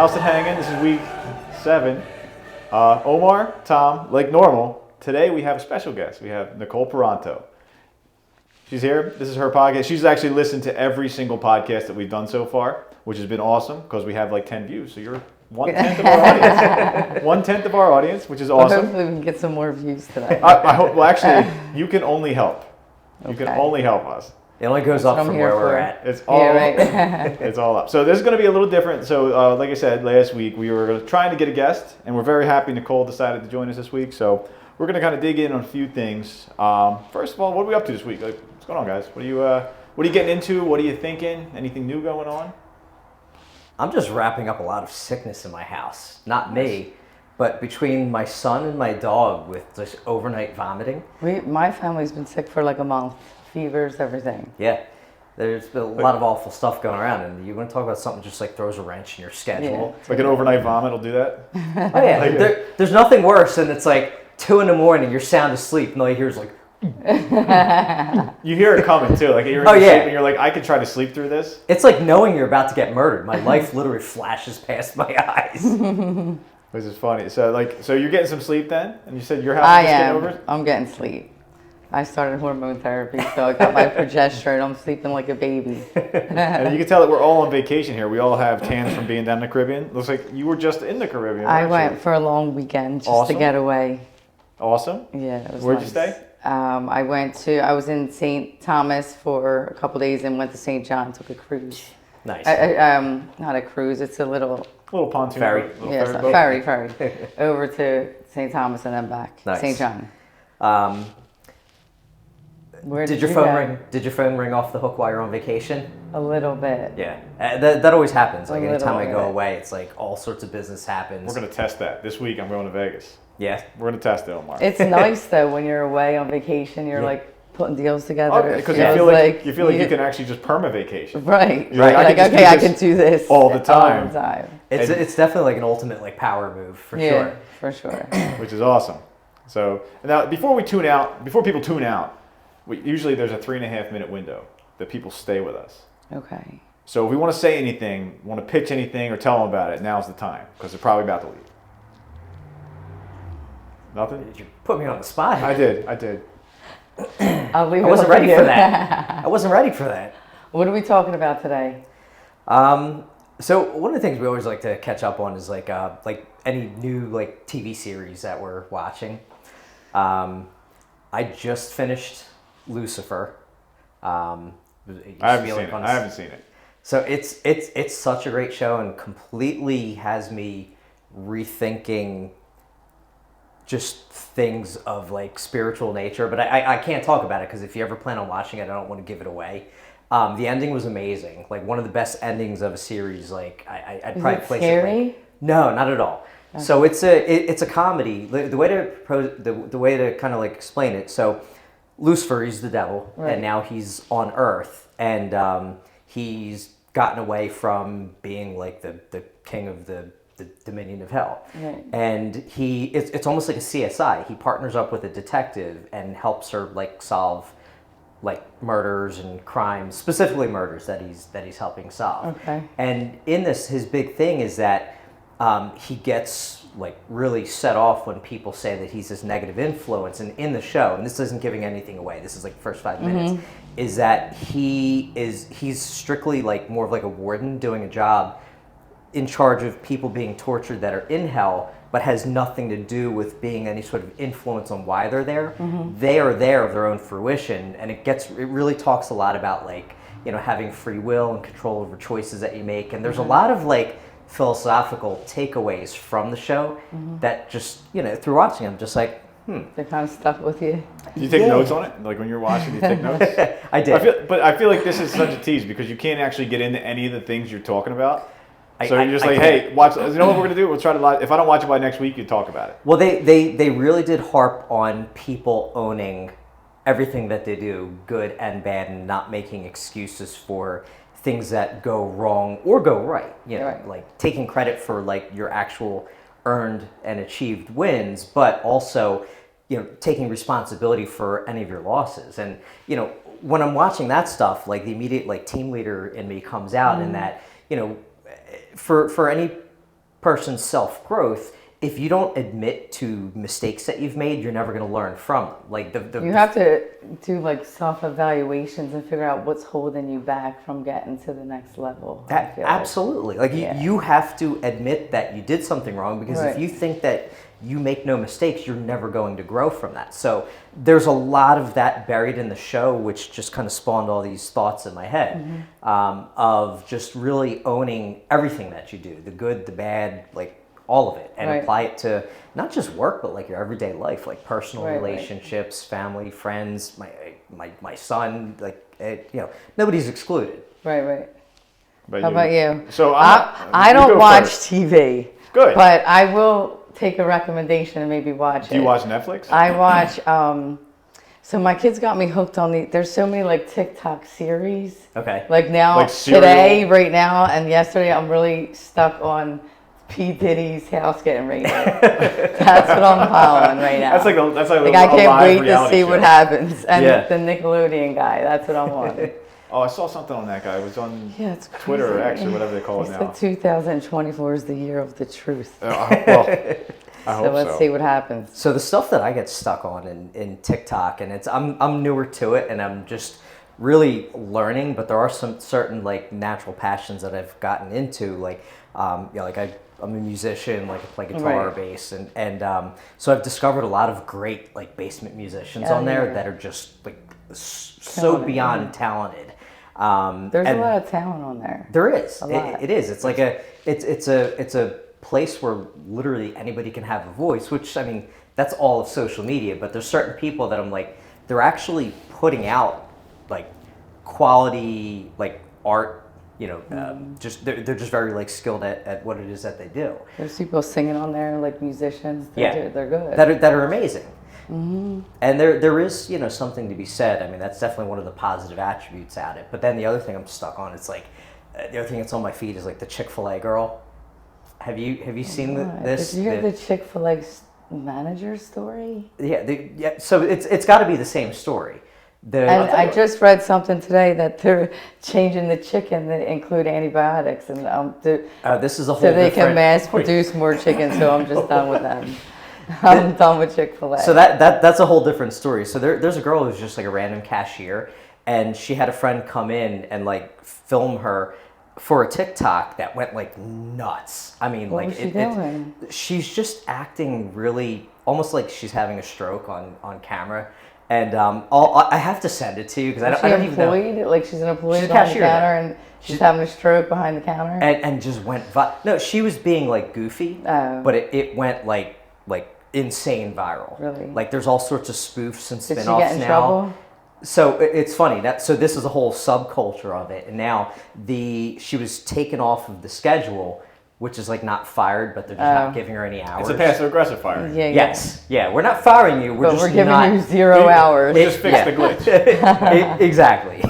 House and Hanging. This is week 7. Omar, Tom, like normal. Today we have a special guest. We have Nicole Peranteau. She's here. This is her podcast. She's actually listened to every single podcast that we've done so far, which has been awesome because we have like 10 views. So you're 1/10 of our audience. 1/10 of our audience, which is awesome. Well, hopefully we can get some more views today. I hope. Well, actually, you can only help. You can only help us. It only goes up from where we're at. It's all it's all up. So this is going to be a little different. So like I said last week, we were trying to get a guest, and we're very happy Nicole decided to join us this week. So we're going to kind of dig in on a few things. First of all, what are we up to this week? Like, what's going on, guys? What are you getting into? What are you thinking? Anything new going on? I'm just wrapping up a lot of sickness in my house. Not me, but between my son and my dog with just overnight vomiting. My family's been sick for like a month. Fevers, everything. Yeah. There's been a lot of awful stuff going around, and you want to talk about something just like throws a wrench in your schedule. Yeah. Like an overnight vomit will do that? Oh yeah. There's nothing worse than it's like 2 a.m, you're sound asleep, and all you hear is like... You hear it coming too. Like you're in sleep and you're like, I could try to sleep through this. It's like knowing you're about to get murdered. My life literally flashes past my eyes. This is funny. So you're getting some sleep then? And you said your house is getting over it? I'm getting sleep. I started hormone therapy, so I got my progesterone. I'm sleeping like a baby. And you can tell that we're all on vacation here. We all have tans from being down in the Caribbean. Looks like you were just in the Caribbean. I went for a long weekend just to get away. Awesome. Yeah, it was Where'd nice. you stay? I was in St. Thomas for a couple days and went to St. John, took a cruise. Nice. Not a cruise, it's a little pontoon ferry. Ferry. Over to St. Thomas and then back. Nice. St. John. Did your phone ring off the hook while you're on vacation? A little bit. Yeah, that always happens. Like anytime I go away, it's like all sorts of business happens. We're gonna test that this week. I'm going to Vegas. Yeah, we're gonna test it, Omar. It's nice though when you're away on vacation. You're like putting deals together. Because you feel like you can actually just perma vacation. Right. You're like okay, I can do this all the time. It's definitely like an ultimate like power move for sure. For sure. Which is awesome. So now before people tune out, usually there's a 3.5 minute window that people stay with us. Okay. So if we want to say anything, want to pitch anything, or tell them about it, now's the time because they're probably about to leave. Nothing? Did you put me on the spot? I did. I'll leave I wasn't ready for that. I wasn't ready for that. What are we talking about today? So one of the things we always like to catch up on is like any new like TV series that we're watching. I just finished Lucifer. I haven't seen it. So it's such a great show and completely has me rethinking just things of like spiritual nature. But I can't talk about it because if you ever plan on watching it, I don't want to give it away. The ending was amazing. Like one of the best endings of a series. Like I'd probably place scary? it. Like, no, not at all. Okay. So it's a comedy. The way to kind of like explain it. So Lucifer, he's the devil, and now he's on Earth, and he's gotten away from being like the king of the dominion of hell. Right. And it's almost like a CSI. He partners up with a detective and helps her like solve like murders and crimes, specifically murders that he's helping solve. Okay. And in this, his big thing is that he gets like really set off when people say that he's this negative influence. And in the show, and this isn't giving anything away, this is like the first 5 minutes, is that he's strictly like more of like a warden doing a job in charge of people being tortured that are in hell, but has nothing to do with being any sort of influence on why they're there. They are there of their own fruition, and it really talks a lot about like, you know, having free will and control over choices that you make. And there's a lot of like philosophical takeaways from the show that just, you know, through watching them, just like, They kind of stuck with you. Do you take notes on it? Like when you're watching, do you take notes? I did. I feel like this is such a tease because you can't actually get into any of the things you're talking about. So you're just hey, watch. You know what we're gonna do? We'll try to. If I don't watch it by next week, you talk about it. Well, they really did harp on people owning everything that they do, good and bad, and not making excuses for things that go wrong or go right. You know, like taking credit for like your actual earned and achieved wins, but also, you know, taking responsibility for any of your losses. And, you know, when I'm watching that stuff, like the immediate like team leader in me comes out in that, you know, for any person's self-growth, if you don't admit to mistakes that you've made, you're never going to learn from them. Like you have to do like self-evaluations and figure out what's holding you back from getting to the next level. Absolutely. Like you have to admit that you did something wrong, because if you think that you make no mistakes, you're never going to grow from that. So there's a lot of that buried in the show, which just kind of spawned all these thoughts in my head of just really owning everything that you do, the good, the bad, like all of it, and apply it to not just work, but like your everyday life, like personal relationships, family, friends, my son, like nobody's excluded. Right. How about you? So I don't watch TV. Good. But I will take a recommendation and maybe watch it. Do you watch Netflix? I watch. So my kids got me hooked on there's so many like TikTok series. Okay. Like now, Like today, right now, and yesterday, I'm really stuck on P. Diddy's house getting raided. That's what I'm following right now. That's like I can't wait to reality see show. what happens. And the Nickelodeon guy, that's what I'm on. Oh, I saw something on that guy. It was on It's Twitter or crazy. X or whatever they call it now. 2024 is the year of the truth. Well, I hope So let's see what happens. So the stuff that I get stuck on in TikTok, and I'm newer to it, and I'm just really learning. But there are some certain like natural passions that I've gotten into, like like I'm a musician, like I play guitar, bass, and so I've discovered a lot of great like basement musicians on there that are just like so beyond talented. There's a lot of talent on there. There is. A lot. It is. It's like it's a place where literally anybody can have a voice, which, I mean, that's all of social media, but there's certain people that I'm like, they're actually putting out like quality like art, just they're just very like skilled at what it is that they do. There's people singing on there like musicians. They're good. That are amazing. And there is something to be said. I mean, that's definitely one of the positive attributes at it. But then the other thing I'm stuck on, it's like the other thing that's on my feed is like the Chick-fil-A girl. Have you seen this? Did you hear the Chick-fil-A manager story? Yeah. So it's got to be the same story. I just read something today that they're changing the chicken that include antibiotics, and this is a whole so they different... can mass produce more chicken. So I'm just done with them. I'm done with Chick-fil-A. So that's a whole different story. So there's a girl who's just like a random cashier, and she had a friend come in and like film her for a TikTok that went like nuts. I mean, what like was she doing? She's just acting really almost like she's having a stroke on camera. And I have to send it to you because I don't even know. Employed? Like she's an employee She's a behind the cashier counter and she's having a stroke behind the counter? And just went no, she was being like goofy, but it went like insane viral. Really? Like there's all sorts of spoofs and Did spin-offs she get in now. trouble? So it's funny so this is a whole subculture of it, and now she was taken off of the schedule, which is like not fired, but they're just not giving her any hours. It's a passive aggressive fire. Yeah. Yes, we're not firing you. But just we're giving not, you 0 hours. We just fixed the glitch. Exactly.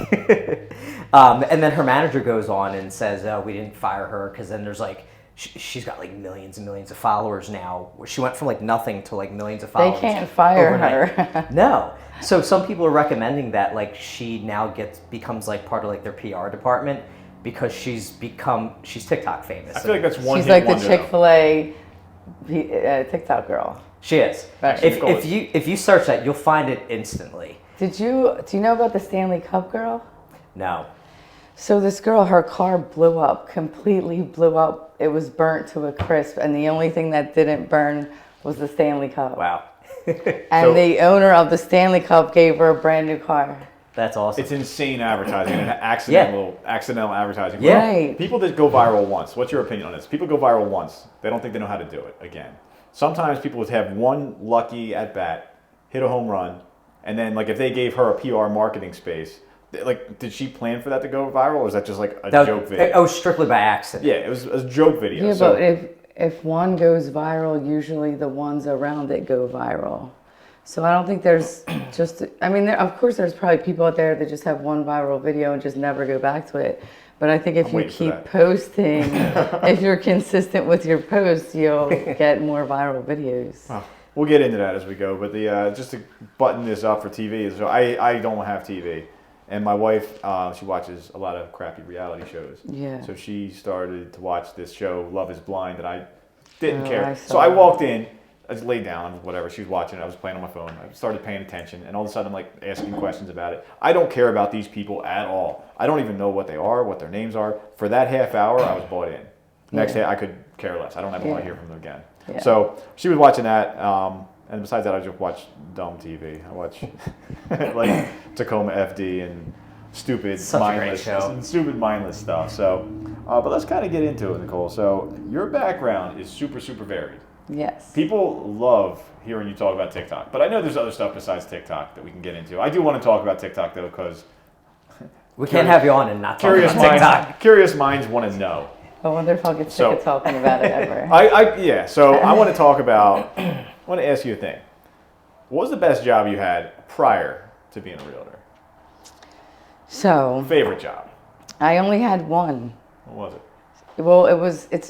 And then her manager goes on and says, "Oh, we didn't fire her because then there's like." She's got like millions and millions of followers now. She went from like nothing to like millions of followers. They can't fire overnight. her. No. So some people are recommending that like she now becomes like part of like their PR department because she's TikTok famous. I feel like that's one. She's hit like the wonder, Chick-fil-A TikTok girl. She is. Right. If you search that, you'll find it instantly. Do you know about the Stanley Cup girl? No. So this girl, her car blew up, completely blew up. It was burnt to a crisp, and the only thing that didn't burn was the Stanley Cup. Wow. And the owner of the Stanley Cup gave her a brand new car. That's awesome. It's insane advertising and accidental advertising. Yeah. Right. People that go viral once. What's your opinion on this? People go viral once. They don't think they know how to do it again. Sometimes people would have one lucky at bat, hit a home run, and then like if they gave her a PR marketing space, like did she plan for that to go viral, or was that just like a joke video? Oh, strictly by accident. Yeah, it was a joke video. Yeah, so, but if one goes viral, usually the ones around it go viral. So I don't think there's of course there's probably people out there that just have one viral video and just never go back to it. But I think if you keep posting, if you're consistent with your posts, you'll get more viral videos. Well, we'll get into that as we go. But just to button this up for TV, so I don't have TV. And my wife, she watches a lot of crappy reality shows. Yeah. So she started to watch this show, Love is Blind, and I Didn't Oh, care. I So I saw walked in. I just laid down, whatever. She was watching it. I was playing on my phone. I started paying attention, and all of a sudden, I'm like asking questions about it. I don't care about these people at all. I don't even know what they are, what their names are. For that half hour, I was bought in. Next day, I could care less. I don't ever want to hear from them again. Yeah. So she was watching that, and besides that, I just watch dumb TV. I watch like Tacoma FD and stupid, mindless stuff. So, but let's kind of get into it, Nicole. So your background is super, super varied. Yes. People love hearing you talk about TikTok, but I know there's other stuff besides TikTok that we can get into. I do want to talk about TikTok though, because we can't have you on and not talk about TikTok. Curious minds want to know. I wonder if I'll get sick of talking about it ever. So I want to talk about. I want to ask you a thing. What was the best job you had prior to being a realtor? So. Favorite job? I only had one. What was it? Well,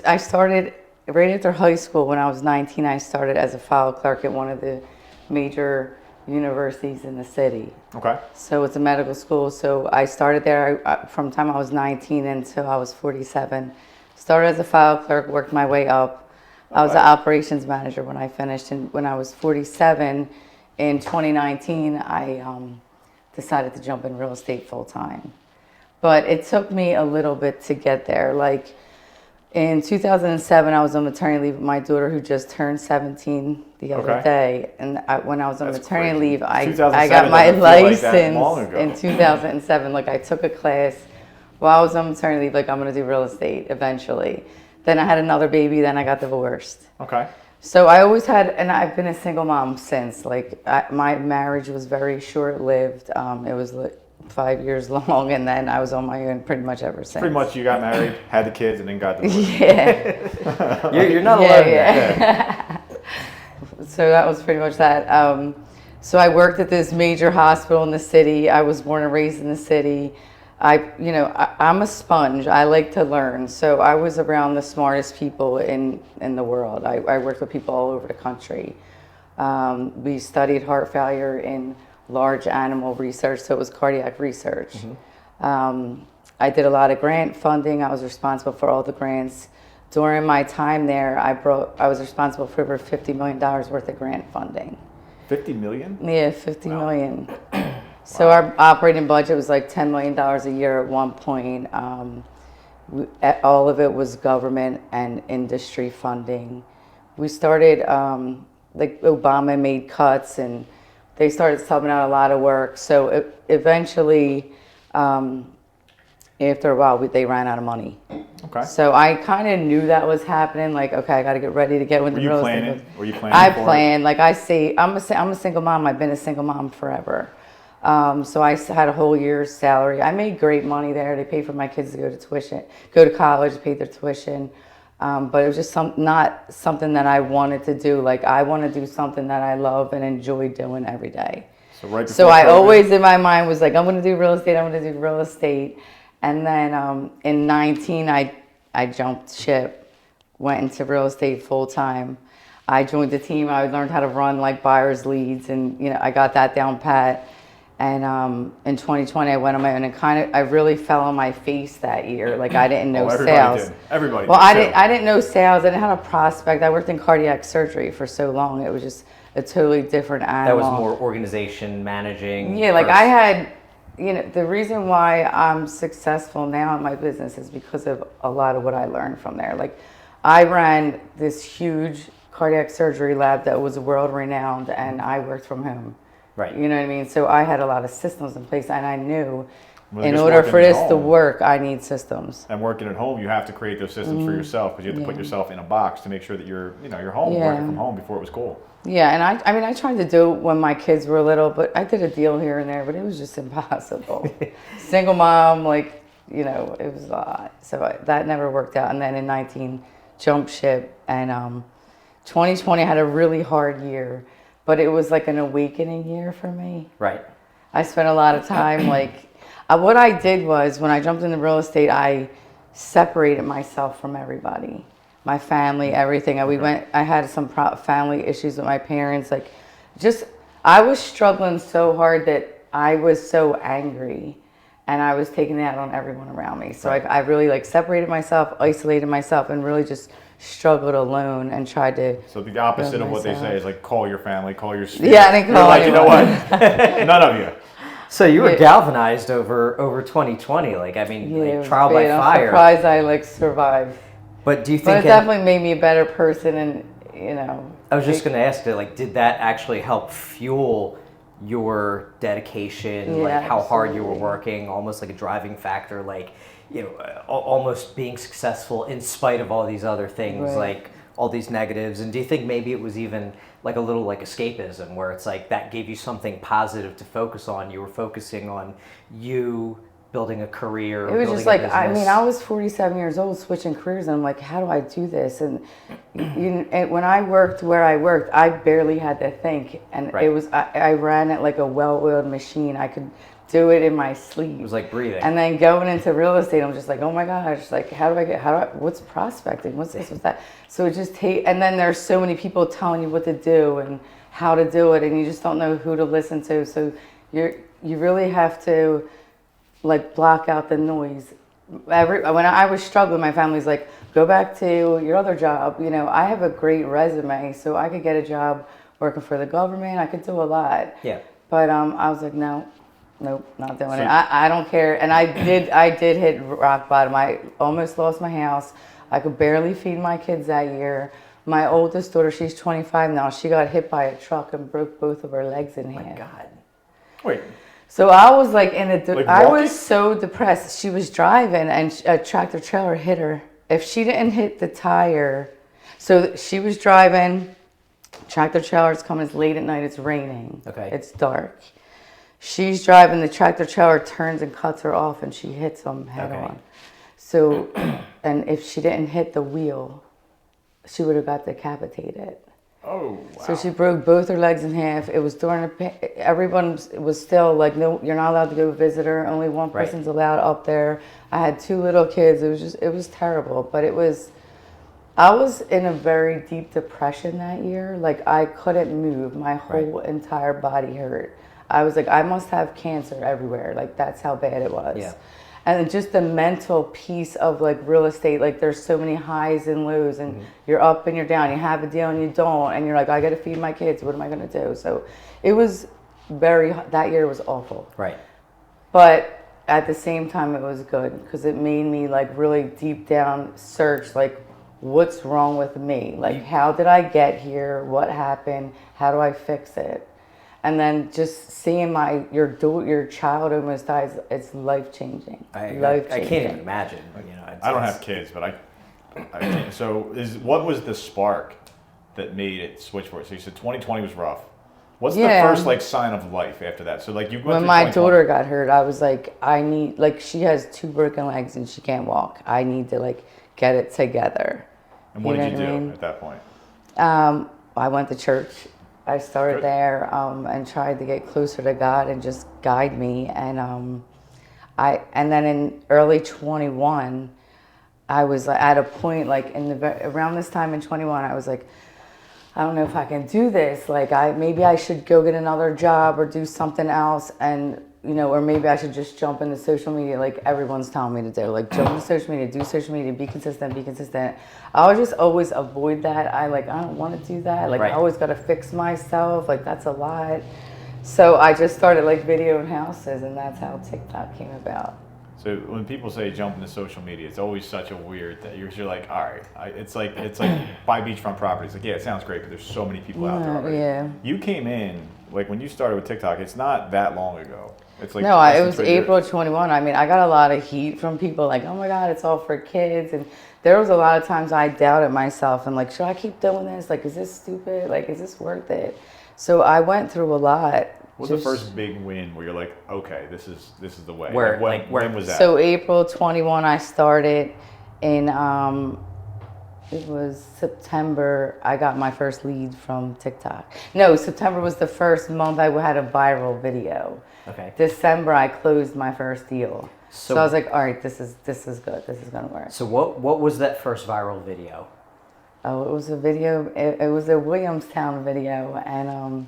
I started right after high school. When I was 19, I started as a file clerk at one of the major universities in the city. Okay. So it's a medical school. So I started there from the time I was 19 until I was 47. Started as a file clerk, worked my way up. I was an operations manager when I finished. And when I was 47 in 2019, I decided to jump in real estate full time. But it took me a little bit to get there. Like, in 2007, I was on maternity leave with my daughter, who just turned 17 the other day. And when I was on maternity leave, I got my license in 2007. Like, I took a class while I was on maternity leave, like, I'm going to do real estate eventually. Then I had another baby, then I got divorced. Okay. So I always had, and I've been a single mom since. Like, my marriage was very short-lived. It was like 5 years long, and then I was on my own pretty much ever since. Pretty much, you got married, had the kids, and then got divorced. Yeah. You're not alone. Yeah. So that was pretty much that. So I worked at this major hospital in the city. I was born and raised in the city. I'm a sponge. I like to learn. So I was around the smartest people in the world. I worked with people all over the country. We studied heart failure in large animal research, so it was cardiac research. Mm-hmm. I did a lot of grant funding. I was responsible for all the grants. During my time there, I was responsible for over $50 million worth of grant funding. 50 million? Yeah, 50 million. So our operating budget was like $10 million a year at one point. All of it was government and industry funding. We started, like Obama made cuts and they started subbing out a lot of work. So eventually, after a while, they ran out of money. Okay. So I kind of knew that was happening. Like, okay, I got to get ready to get with the real estate. Were you planning? I planned. Like I say, I'm a single mom. I've been a single mom forever. So I had a whole year's salary. I made great money there. They paid for my kids to go to college, paid their tuition. But it was just not something that I wanted to do. Like, I want to do something that I love and enjoy doing every day. So I always in my mind was like, I'm going to do real estate. I'm going to do real estate. And then in 19, I jumped ship, went into real estate full time. I joined the team. I learned how to run like buyers leads, and I got that down pat. And in 2020, I went on my own, and I really fell on my face that year. Like, I didn't know sales. Everybody well, did. I didn't know sales. I didn't have a prospect. I worked in cardiac surgery for so long. It was just a totally different animal. That was more organization, managing. Yeah, like I had, the reason why I'm successful now in my business is because of a lot of what I learned from there. Like, I ran this huge cardiac surgery lab that was world renowned, and I worked from home. Right. You know what I mean? So I had a lot of systems in place, and I knew in order for this to work, I need systems. And working at home, you have to create those systems for yourself, because you have to put yourself in a box to make sure that you're home, working from home before it was cool. Yeah, and I tried to do it when my kids were little, but I did a deal here and there, but it was just impossible. Single mom, like, it was a lot. So that never worked out. And then in 19, jumped ship, and 2020 had a really hard year. But it was like an awakening year for me. Right. I spent a lot of time, what I did was, when I jumped into real estate, I separated myself from everybody. My family, everything. I had some family issues with my parents. I was struggling so hard that I was so angry, and I was taking that on everyone around me. So I really separated myself, isolated myself, and really just struggled alone and tried to. So the opposite of what they myself. say is like call your family, call your spirit. Yeah, I didn't You're call like, you know anyone. what? None of you. So you were Yeah. galvanized over 2020. Like, I mean, Yeah, like, trial by I'm fire. surprised I like survived. But do you But think it definitely made me a better person, and I was just going to ask you, like, did that actually help fuel your dedication? Yeah, like, how hard you were absolutely. working, almost like a driving factor, like, almost being successful in spite of all these other things, Right. like all these negatives. And do you think maybe it was even like a little like escapism, where it's like that gave you something positive to focus on? You were focusing on you building a career. It was building just a like, business. I was 47 years old switching careers, and I'm like, how do I do this? And, and when I worked where I worked, I barely had to think. And Right. it was, I ran it like a well-oiled machine. I could do it in my sleep. It was like breathing. And then going into real estate, I'm just like, oh my gosh, like, what's prospecting? What's this, what's that? So it just and then there's so many people telling you what to do and how to do it, and you just don't know who to listen to. So you really have to like block out the noise. When I was struggling, my family's like, go back to your other job. I have a great resume, so I could get a job working for the government. I could do a lot. Yeah. But I was like, nope, not doing it. I don't care. And I did hit rock bottom. I almost lost my house. I could barely feed my kids that year. My oldest daughter, she's 25 now. She got hit by a truck and broke both of her legs in half. My God. Wait. So I was like I walking? was so depressed. She was driving and a tractor trailer hit her. If she didn't hit the tire, so she was driving, tractor trailer's coming, it's late at night, it's raining. Okay. It's dark. She's driving, the tractor trailer turns and cuts her off and she hits him head Okay. on. So, and if she didn't hit the wheel, she would have got decapitated. Oh, wow. So she broke both her legs in half. It was during everyone was still like, no, you're not allowed to go visit her. Only one Right. person's allowed up there. I had 2 little kids. It was terrible. But I was in a very deep depression that year. Like I couldn't move. My whole entire body hurt. I was like, I must have cancer everywhere. Like that's how bad it was. Yeah. And just the mental piece of like real estate, like there's so many highs and lows, and you're up and you're down. You have a deal and you don't, and you're like, I got to feed my kids. What am I going to do? So it was that year was awful. Right. But at the same time, it was good because it made me like really deep down search like, what's wrong with me? Like, how did I get here? What happened? How do I fix it? And then just seeing your child almost dies, it's life changing. I Life can't changing. even imagine. I don't have kids, but I can't. So what was the spark that made it switch for it? So you said 2020 was rough. What's the first like sign of life after that? So like you went When through my 2020. daughter got hurt, I was like, she has 2 broken legs and she can't walk. I need to like get it together. And what did you know do what I mean? at that point? I went to church. I started Good. there and tried to get closer to God and just guide me. And then in early 21, I was at a point like around this time in 21, I was like, I don't know if I can do this. Like maybe I should go get another job or do something else, and or maybe I should just jump into social media like everyone's telling me to do. Like jump into social media, do social media, be consistent. I would just always avoid that. I don't want to do that. Like Right. I always got to fix myself. Like that's a lot. So I just started like videoing houses, and that's how TikTok came about. So when people say jump into social media, it's always such a weird thing. You're like, all right, it's like buy beachfront properties. Like, yeah, it sounds great, but there's so many people out there already. Yeah. You came in like when you started with TikTok. It's not that long ago. It's like No, less it than was 3 years. April 21. I mean, I got a lot of heat from people like, oh my God, it's all for kids. And there was a lot of times I doubted myself and like, should I keep doing this? Like, is this stupid? Like, is this worth it? So I went through a lot. What's the first big win where you're like, okay, this is the way? Where- When was that? So April 21, I started in, it was September, I got my first lead from TikTok. No, September was the first month I had a viral video. Okay. December, I closed my first deal. So So- I was like, all right, this is good. This is going to work. So what was that first viral video? Oh, it was a video. It was a Williamstown video, and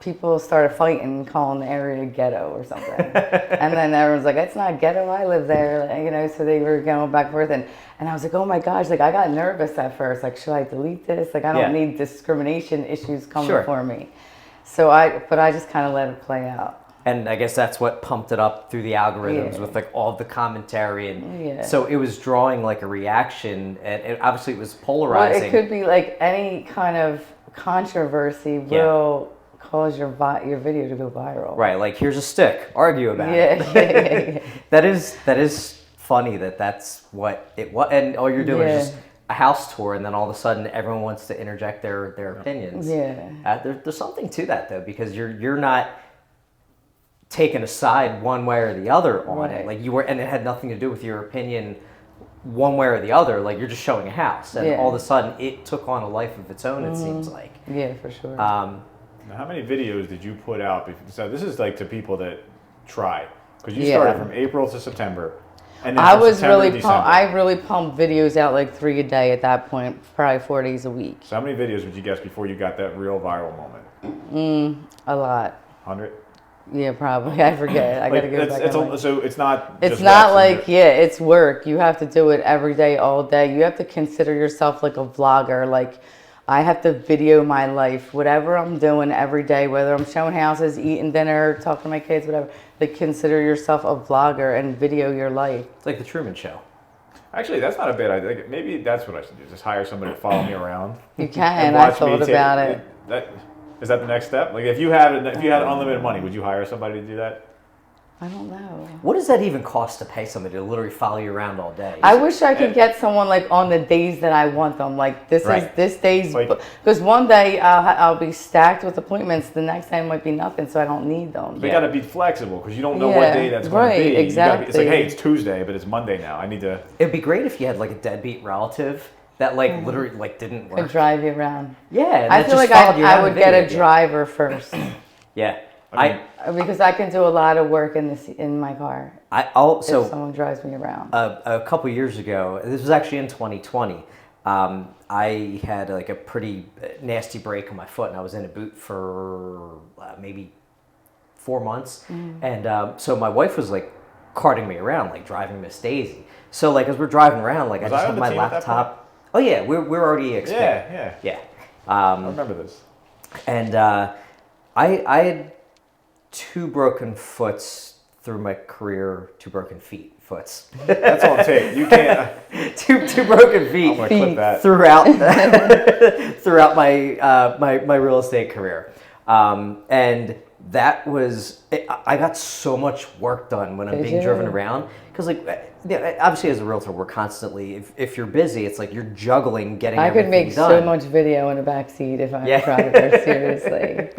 people started fighting, calling the area ghetto or something. And then everyone's like, it's not ghetto, I live there, you know, so they were going back and forth. And I was like, oh my gosh, like I got nervous at first. Like, should I delete this? Like, I don't need discrimination issues coming for me. So but I just kind of let it play out. And I guess that's what pumped it up through the algorithms with like all the commentary, and so it was drawing like a reaction, and obviously it was polarizing. Well, it could be like any kind of controversy will cause your video to go viral. Right, like here's a stick, argue about it. That is funny that's what it was, and all you're doing is just a house tour, and then all of a sudden everyone wants to interject their opinions. There's something to that though, because you're not taken aside one way or the other on it, like you were, and it had nothing to do with your opinion one way or the other. Like you're just showing a house, and all of a sudden it took on a life of its own. It seems like. Yeah, for sure. Now, how many videos did you put out? So this is like to people that try, because you started from April to September, and then I was September really pumped. I really pumped videos out like 3 a day at that point, probably 4 days a week. So how many videos would you guess before you got that real viral moment? A lot. 100. Yeah, probably. I forget. I gotta go back. So it's not. It's not like it's work. You have to do it every day, all day. You have to consider yourself like a vlogger. Like I have to video my life, whatever I'm doing every day, whether I'm showing houses, eating dinner, talking to my kids, whatever. Like consider yourself a vlogger and video your life. It's like the Truman Show. Actually, that's not a bad idea. Maybe that's what I should do. Just hire somebody to follow me around. You can. I thought about it. Is that the next step? Like if you had unlimited money, would you hire somebody to do that? I don't know. What does that even cost to pay somebody to literally follow you around all day? I wish I could get someone like on the days that I want them. Like this is this day's, because one day I'll be stacked with appointments. The next day might be nothing, so I don't need them. But you got to be flexible because you don't know what day that's going to be. Exactly. It's like, hey, it's Tuesday, but it's Monday now. I need to. It'd be great if you had like a deadbeat relative that like literally like didn't work. Could drive you around. Yeah, I feel like I would get a driver first. Because I can do a lot of work in my car. If someone drives me around. A couple years ago, this was actually in 2020. I had like a pretty nasty break on my foot, and I was in a boot for maybe 4 months. And so my wife was like carting me around, like driving Miss Daisy. So like as we're driving around, like I just had my laptop. Oh yeah, we're already expanded. Yeah. I remember this. And I had 2 broken foots through my career, 2 broken foots. That's on tape. You can't. two broken feet. I'm gonna clip that. throughout my real estate career, and that was I got so much work done when I'm being driven around, because like obviously as a realtor we're constantly, if you're busy, it's like you're juggling getting everything done. I could make so much video in the back seat if I tried it seriously.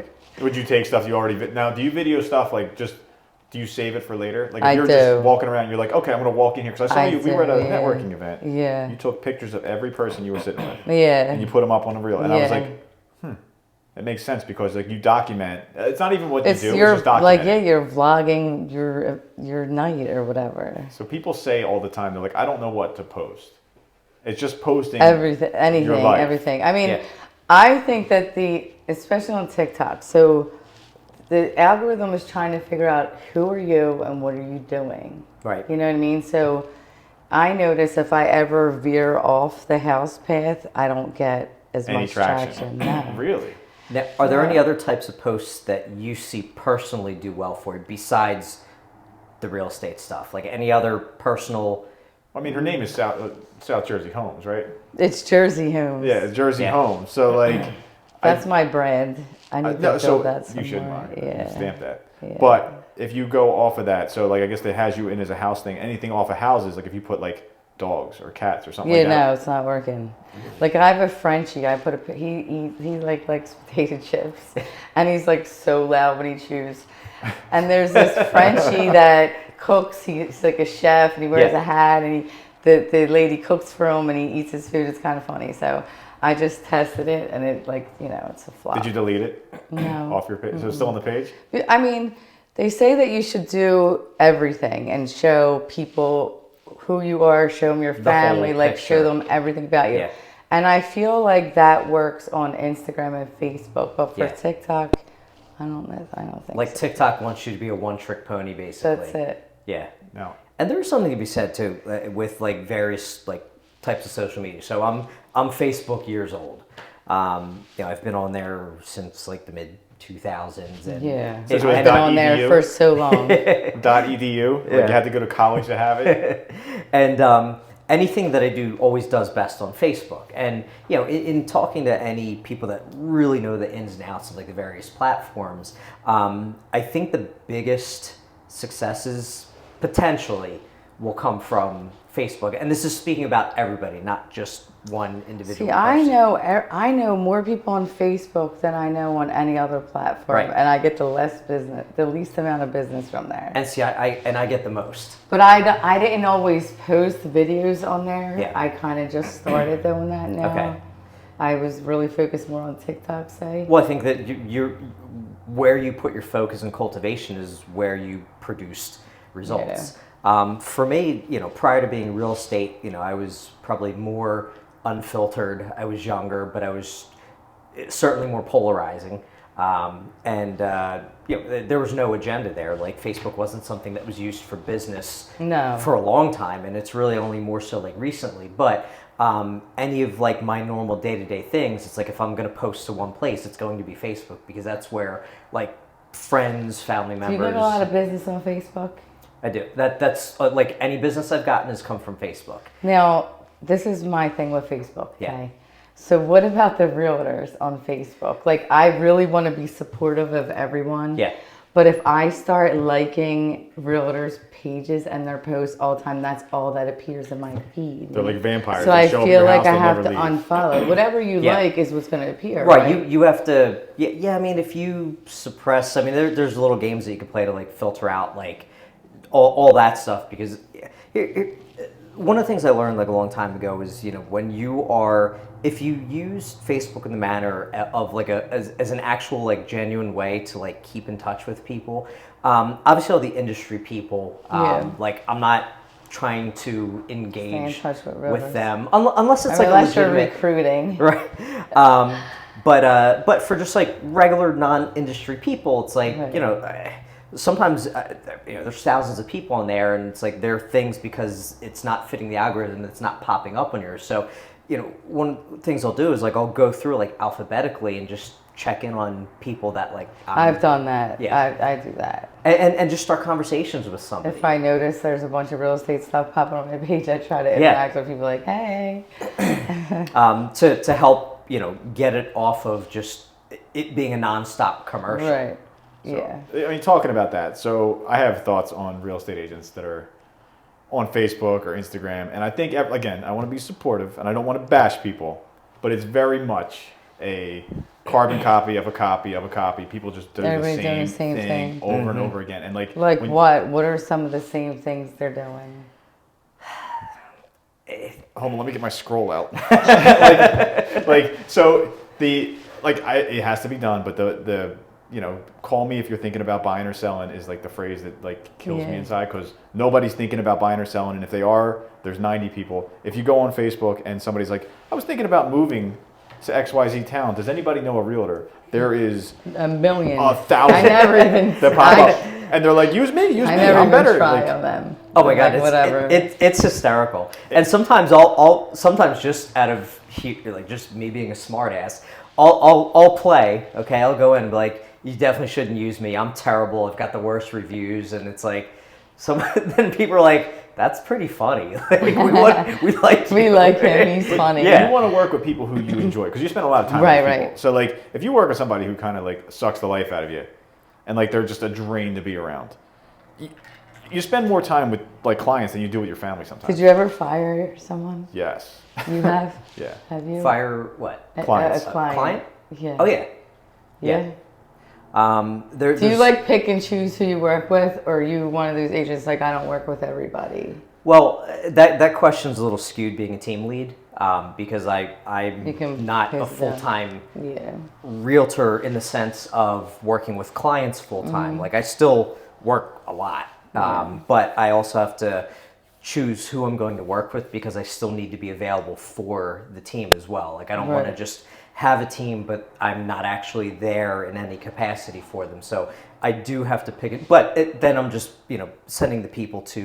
Would you take stuff you already now? Do you video stuff like just? Do you save it for later? Like if you're just walking around, you're like, okay, I'm going to walk in here because I saw you. We were at a networking event. Yeah. You took pictures of every person you were sitting with. Yeah. And you put them up on a reel, and I was like, it makes sense because like you document. It's not even what you do. It's just document. Like you're vlogging your night or whatever. So people say all the time, they're like, I don't know what to post. It's just posting everything, anything, your life. everything. I mean, I think that especially on TikTok, so the algorithm is trying to figure out who are you and what are you doing. Right. You know what I mean? So I notice if I ever veer off the house path, I don't get as much traction. No. Really? Now, are there any other types of posts that you see personally do well for you besides the real estate stuff? Like any other personal... I mean, her name is South Jersey Homes, right? It's Jersey Homes. Yeah, it's Jersey Homes. So like... That's my brand. I need to build that somewhere. You should mind. Yeah. Stamp that. Yeah. But if you go off of that, so like I guess that has you in as a house thing. Anything off of houses, like if you put like dogs or cats or something like that. Yeah, no, it's not working. Like I have a Frenchie. I put he likes potato chips, and he's like so loud when he chews. And there's this Frenchie that cooks. He's like a chef, and he wears a hat, and the lady cooks for him, and he eats his food. It's kind of funny. So I just tested it, and it it's a flop. Did you delete it? No. Off your page? So it's still on the page? I mean, they say that you should do everything and show people who you are, show them your family, like show them everything about you. Yeah. And I feel like that works on Instagram and Facebook, but for TikTok, I don't know. I don't think Like so. TikTok wants you to be a one-trick pony, basically. That's it. Yeah. No. And there's something to be said too with like various like types of social media. So I'm Facebook years old. I've been on there since like the mid 2000s. And Yeah. So I've been on there .edu? for so long. .edu. Like Yeah. you had to go to college to have it. And anything that I do always does best on Facebook. And in talking to any people that really know the ins and outs of like the various platforms, I think the biggest successes potentially will come from Facebook. And this is speaking about everybody, not just one individual See, person. I know more people on Facebook than I know on any other platform, Right. and I get the least amount of business from there. And see, I get the most. But I didn't always post videos on there. Yeah. I kind of just started doing that now. Okay. I was really focused more on TikTok, say. Well, I think that you're where you put your focus and cultivation is where you produced results. For me, prior to being real estate, I was probably more unfiltered. I was younger, but I was certainly more polarizing. There was no agenda there. Like Facebook wasn't something that was used for business No. for a long time, and it's really only more so like recently. But any of like my normal day-to-day things, it's like if I'm going to post to one place, it's going to be Facebook because that's where like friends, family Do members. you get a lot of business on Facebook? I do. That's like any business I've gotten has come from Facebook. Now, this is my thing with Facebook, okay? Yeah. So what about the realtors on Facebook? Like, I really want to be supportive of everyone. Yeah. But if I start liking realtors' pages and their posts all the time, that's all that appears in my feed. They're like vampires. So They I show up feel at your like house, I they have never to leave. unfollow. Whatever you Yeah. like is what's going to appear, Right. You have to. Yeah. I mean, if you suppress, I mean, there's little games that you can play to like filter out like all that stuff because one of the things I learned like a long time ago is if you use Facebook in the manner of like as an actual like genuine way to like keep in touch with people, obviously all the industry people, Yeah. like I'm not trying to Stay in engage touch with with realtors. them unless it's like a Unless you're legitimate recruiting. right. But for just like regular non-industry people, it's like Right. sometimes there's thousands of people on there, and it's like there are things because it's not fitting the algorithm, it's not popping up on yours. So one of the things I'll do is like I'll go through like alphabetically and just check in on people that like I've done that. Yeah. I do that. and just start conversations with somebody. If I notice there's a bunch of real estate stuff popping on my page, I try to interact with people like, hey. To help get it off of just it being a nonstop commercial. Right. So, Yeah. I mean, talking about that, so I have thoughts on real estate agents that are on Facebook or Instagram, and I think, again, I want to be supportive, and I don't want to bash people, but it's very much a carbon copy of a copy of a copy. People just do the Everybody's doing same, the same thing thing. over and over again, and like Like when- what? What are some of the same things they're doing? Hold on, let me get my scroll out. It has to be done, but the call me if you're thinking about buying or selling is like the phrase that like kills me Yeah. inside because nobody's thinking about buying or selling, and if they are, there's 90 people. If you go on Facebook and somebody's like, I was thinking about moving to XYZ town, does anybody know a realtor? There is A million. 1,000 I never even. that pop up, and they're like, use me, I me, never I'm even better. try Like, on them. Oh my god, Like, whatever. it's hysterical. And sometimes I'll sometimes just out of like just me being a smart ass, I'll play, okay? I'll go in and be like, you definitely shouldn't use me. I'm terrible. I've got the worst reviews, and it's like then people are like, that's pretty funny. Like, we like We you. like him. He's funny. Yeah. You want to work with people who you enjoy because you spend a lot of time Right, with people. right. So like if you work with somebody who kind of like sucks the life out of you and like they're just a drain to be around, you spend more time with like clients than you do with your family sometimes. Did you ever fire someone? Yes. You have? Yeah. Have you? Fire what? Clients. A client. Client? Yeah. Oh yeah. Yeah. There, Do you there's- like pick and choose who you work with, or are you one of those agents like I don't work with everybody? Well, that question's a little skewed being a team lead because You I'm can not a piss them. full-time Yeah. realtor in the sense of working with clients full-time. Like I still work a lot, but I also have to choose who I'm going to work with because I still need to be available for the team as well. Like I don't want to Right. just have a team, but I'm not actually there in any capacity for them. So I do have to pick it. But then I'm just, sending the people to,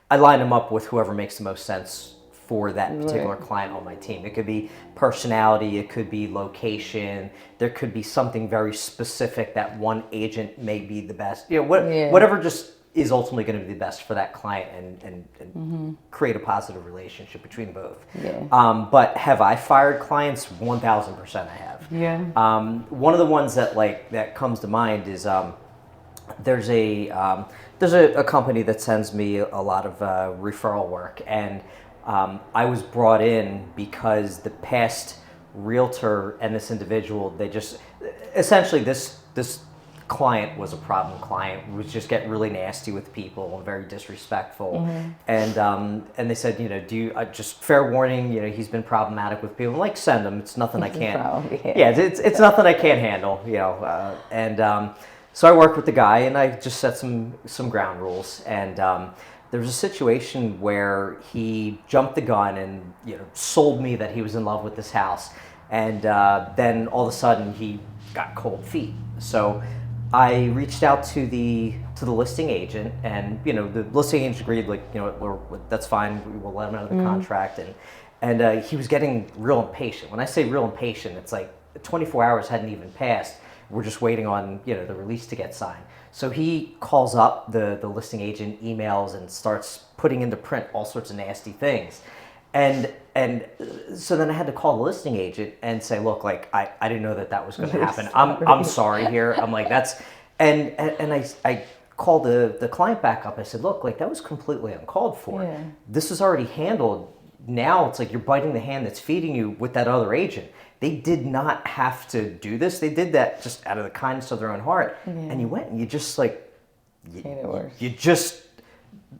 I line them up with whoever makes the most sense for that particular client on my team. It could be personality, it could be location, there could be something very specific that one agent may be the best. Whatever just is ultimately going to be the best for that client and create a positive relationship between both. Yeah. But have I fired clients? 1,000% I have. Yeah. One of the ones that comes to mind is there's a company that sends me a lot of referral work, and I was brought in because the past realtor and this individual, they just essentially this client was a problem client, was just getting really nasty with people and very disrespectful. And they said, do you just fair warning, he's been problematic with people. I'm like, send him. It's nothing I can't. It's nothing I can't handle. So I worked with the guy and I just set some ground rules. And there was a situation where he jumped the gun and sold me that he was in love with this house. And then all of a sudden he got cold feet. So I reached out to the listing agent, and the listing agent agreed, that's fine, we'll let him out of the contract, and he was getting real impatient. When I say real impatient, it's like 24 hours hadn't even passed. We're just waiting on the release to get signed. So he calls up the listing agent, emails, and starts putting into print all sorts of nasty things. And so then I had to call the listing agent and say, look, I didn't know that was going to happen. I'm sorry here. I'm like, and I called the client back up. I said, look, that was completely uncalled for. Yeah. This is already handled. Now it's like you're biting the hand that's feeding you with that other agent. They did not have to do this. They did that just out of the kindness of their own heart. Yeah. And you went and you just you just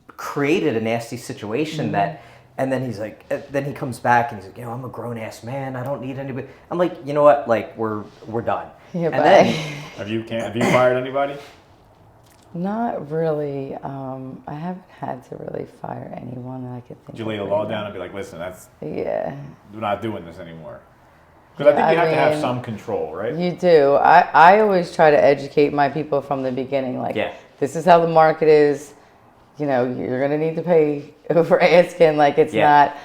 created a nasty situation that. And then he's like, then he comes back and he's like, I'm a grown ass man. I don't need anybody. I'm like, you know what? We're done. Yeah, and bye. then have you fired anybody? Not really. I haven't had to really fire anyone that I could think. Did you lay the law down and be like, listen, we're not doing this anymore? Because I think you have to have some control, right? You do. I always try to educate my people from the beginning. This is how the market is. You're going to need to pay over asking. It's not.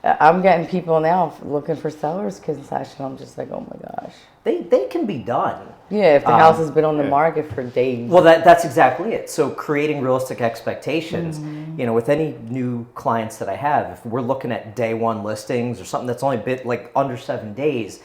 I'm getting people now looking for seller's concession. I'm just like, oh my gosh. They can be done. Yeah, if the house has been on the market for days. Well, that's exactly it. So creating realistic expectations, with any new clients that I have, if we're looking at day one listings or something that's only been under 7 days,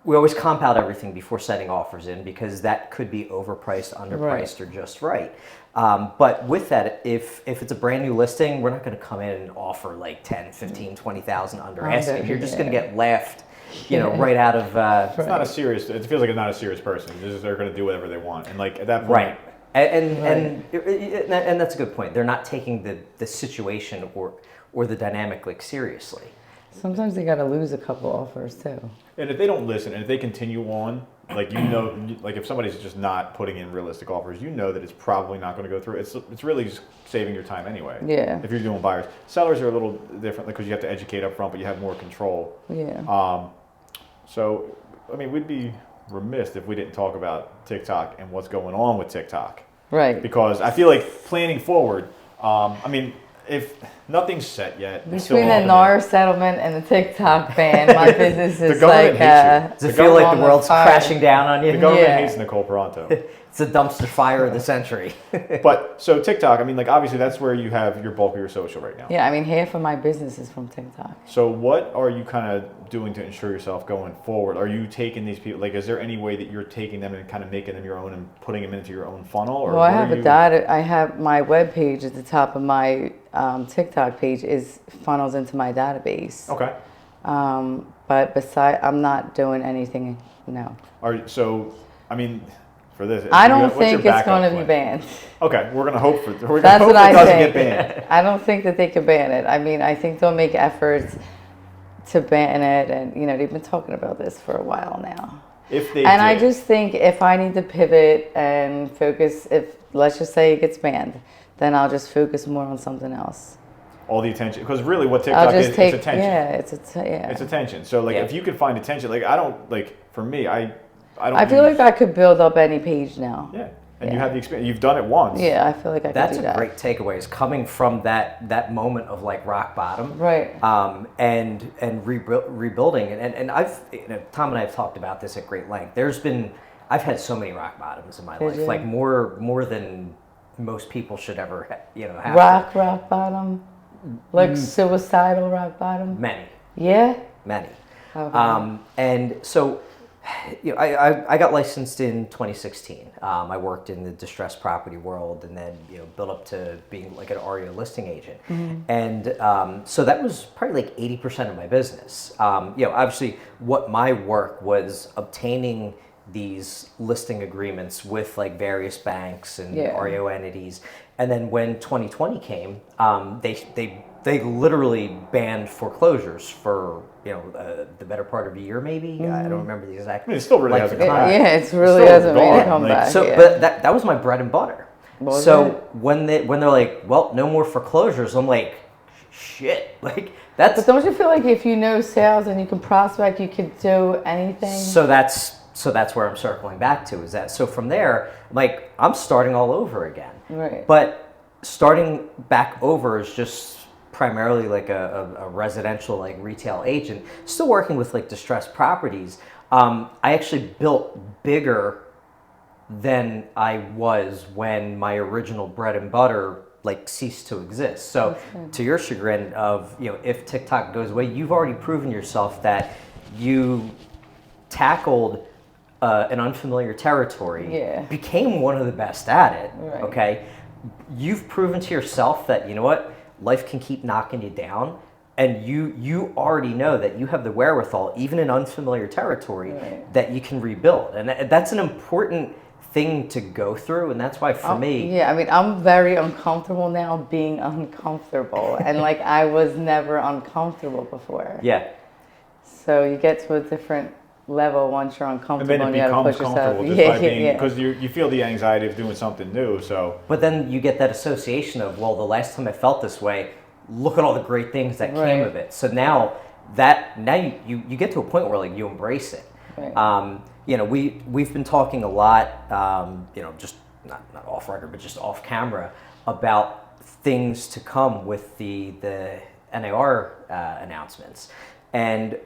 we always compound everything before setting offers in, because that could be overpriced, underpriced, or just right. But with that, if it's a brand new listing, we're not going to come in and offer 10, 15, 20,000 under asking. You're just going to get laughed, right out of. It's not a serious. It feels like it's not a serious person. They're going to do whatever they want, and at that point. Right. And that's a good point. They're not taking the situation or the dynamic seriously. Sometimes they got to lose a couple offers too. And if they don't listen, and if they continue on, if somebody's just not putting in realistic offers, that it's probably not going to go through. It's really just saving your time anyway. Yeah. If you're doing buyers, sellers are a little different because you have to educate up front, but you have more control. Yeah. So we'd be remiss if we didn't talk about TikTok and what's going on with TikTok. Right. Because I feel like planning forward. If nothing's set yet, between the NAR settlement and the TikTok ban, my business is does it feel like the world's crashing down on you? The government hates Nicole Peranteau. It's a dumpster fire of the century. But so TikTok, obviously that's where you have your bulk of your social right now. Yeah, half of my business is from TikTok. So what are you kind of doing to ensure yourself going forward? Are you taking these people, is there any way that you're taking them and kind of making them your own and putting them into your own funnel? Or well, I have my web page at the top of my TikTok page is funnels into my database. Okay. But I'm not doing anything, no. For this, I don't think it's going to be banned. Okay, we're going to hope That's what I it doesn't think. get banned. I don't think that they could ban it. I think they'll make efforts to ban it, and they've been talking about this for a while now. I just think if I need to pivot and focus, if let's just say it gets banned, then I'll just focus more on something else. all the attention. Because really, what I'll TikTok just is, take, it's attention. yeah, It's attention. So like, Yeah. if you can find attention, like I don't like for me, I don't. I feel use- like I could build up any page now. yeah, and you Yeah. have the experience. You've done it once. Yeah, I feel like I That's could do a that. great takeaway. Is coming from that moment of like rock bottom, Right. and rebuilding. And I've Tom and I have talked about this at great length. I've had so many rock bottoms in my life, you? like more than most people should ever have. Rock bottom, like suicidal rock bottom. Many. Yeah. Many. Okay. And so, I got licensed in 2016. I worked in the distressed property world, and then built up to being like an REO listing agent. And so that was probably like 80% of my business. Obviously, what my work was obtaining these listing agreements with like various banks and Yeah. REO entities. And then when 2020 came, they literally banned foreclosures for the better part of a year, maybe. I don't remember the exact. I mean, it still really hasn't come back. Yeah, it's really still hasn't made gone, a comeback. like- So, yeah. but that was my bread and butter. Was So it? when they're like, well, no more foreclosures, I'm like, shit, like that's But don't you feel like if you know sales and you can prospect, you could do anything? so that's where I'm circling back to, is that so from there, like I'm starting all over again. Right. But starting back over is just primarily like a residential like retail agent, still working with like distressed properties. I actually built bigger than I was when my original bread and butter like ceased to exist. So to your chagrin of, if TikTok goes away, you've already proven yourself that you tackled an unfamiliar territory, Yeah. became one of the best at it. Right. Okay. You've proven to yourself that, life can keep knocking you down. And you already know that you have the wherewithal, even in unfamiliar territory, Right. that you can rebuild. And that's an important thing to go through. And that's why for me, Yeah, I mean, I'm very uncomfortable now being uncomfortable. And like, I was never uncomfortable before. yeah, So you get to a different level once you're And uncomfortable then it and you gotta becomes push yourself. comfortable just by being, because you feel the anxiety of doing something new. So but then you get that association of, well, the last time I felt this way, look at all the great things that came Right. of it. So now you get to a point where like you embrace it. Right. We've been talking a lot, just not off record, but just off camera about things to come with the NAR announcements, and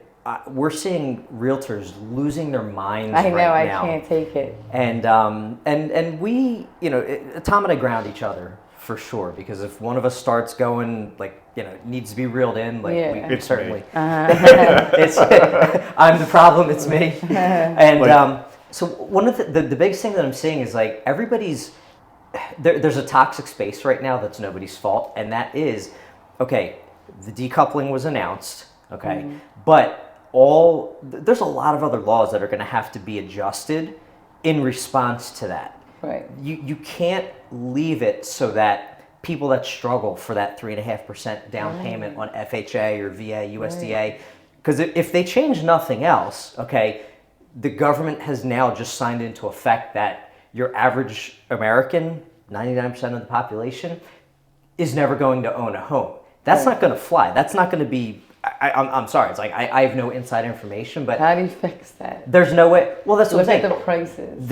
we're seeing realtors losing their minds. I know, right I now. can't take it. And we, Tom and I ground each other for sure, because if one of us starts going like, needs to be reeled in, like Yeah. we It's certainly, me. it's I'm the problem, it's me. And Like- so one of the biggest thing that I'm seeing is like everybody's there's a toxic space right now that's nobody's fault, and that is, okay, the decoupling was announced, okay, but there's a lot of other laws that are going to have to be adjusted in response to that. Right. You can't leave it so that people that struggle for that 3.5% down payment on FHA or VA, USDA, because if they change nothing else, okay, the government has now just signed into effect that your average American, 99% of the population, is never going to own a home. That's not going to fly. That's not going to be. I'm sorry. It's like I have no inside information, but How do you fix that? there's no way. Well, that's what Look I'm at saying. the prices.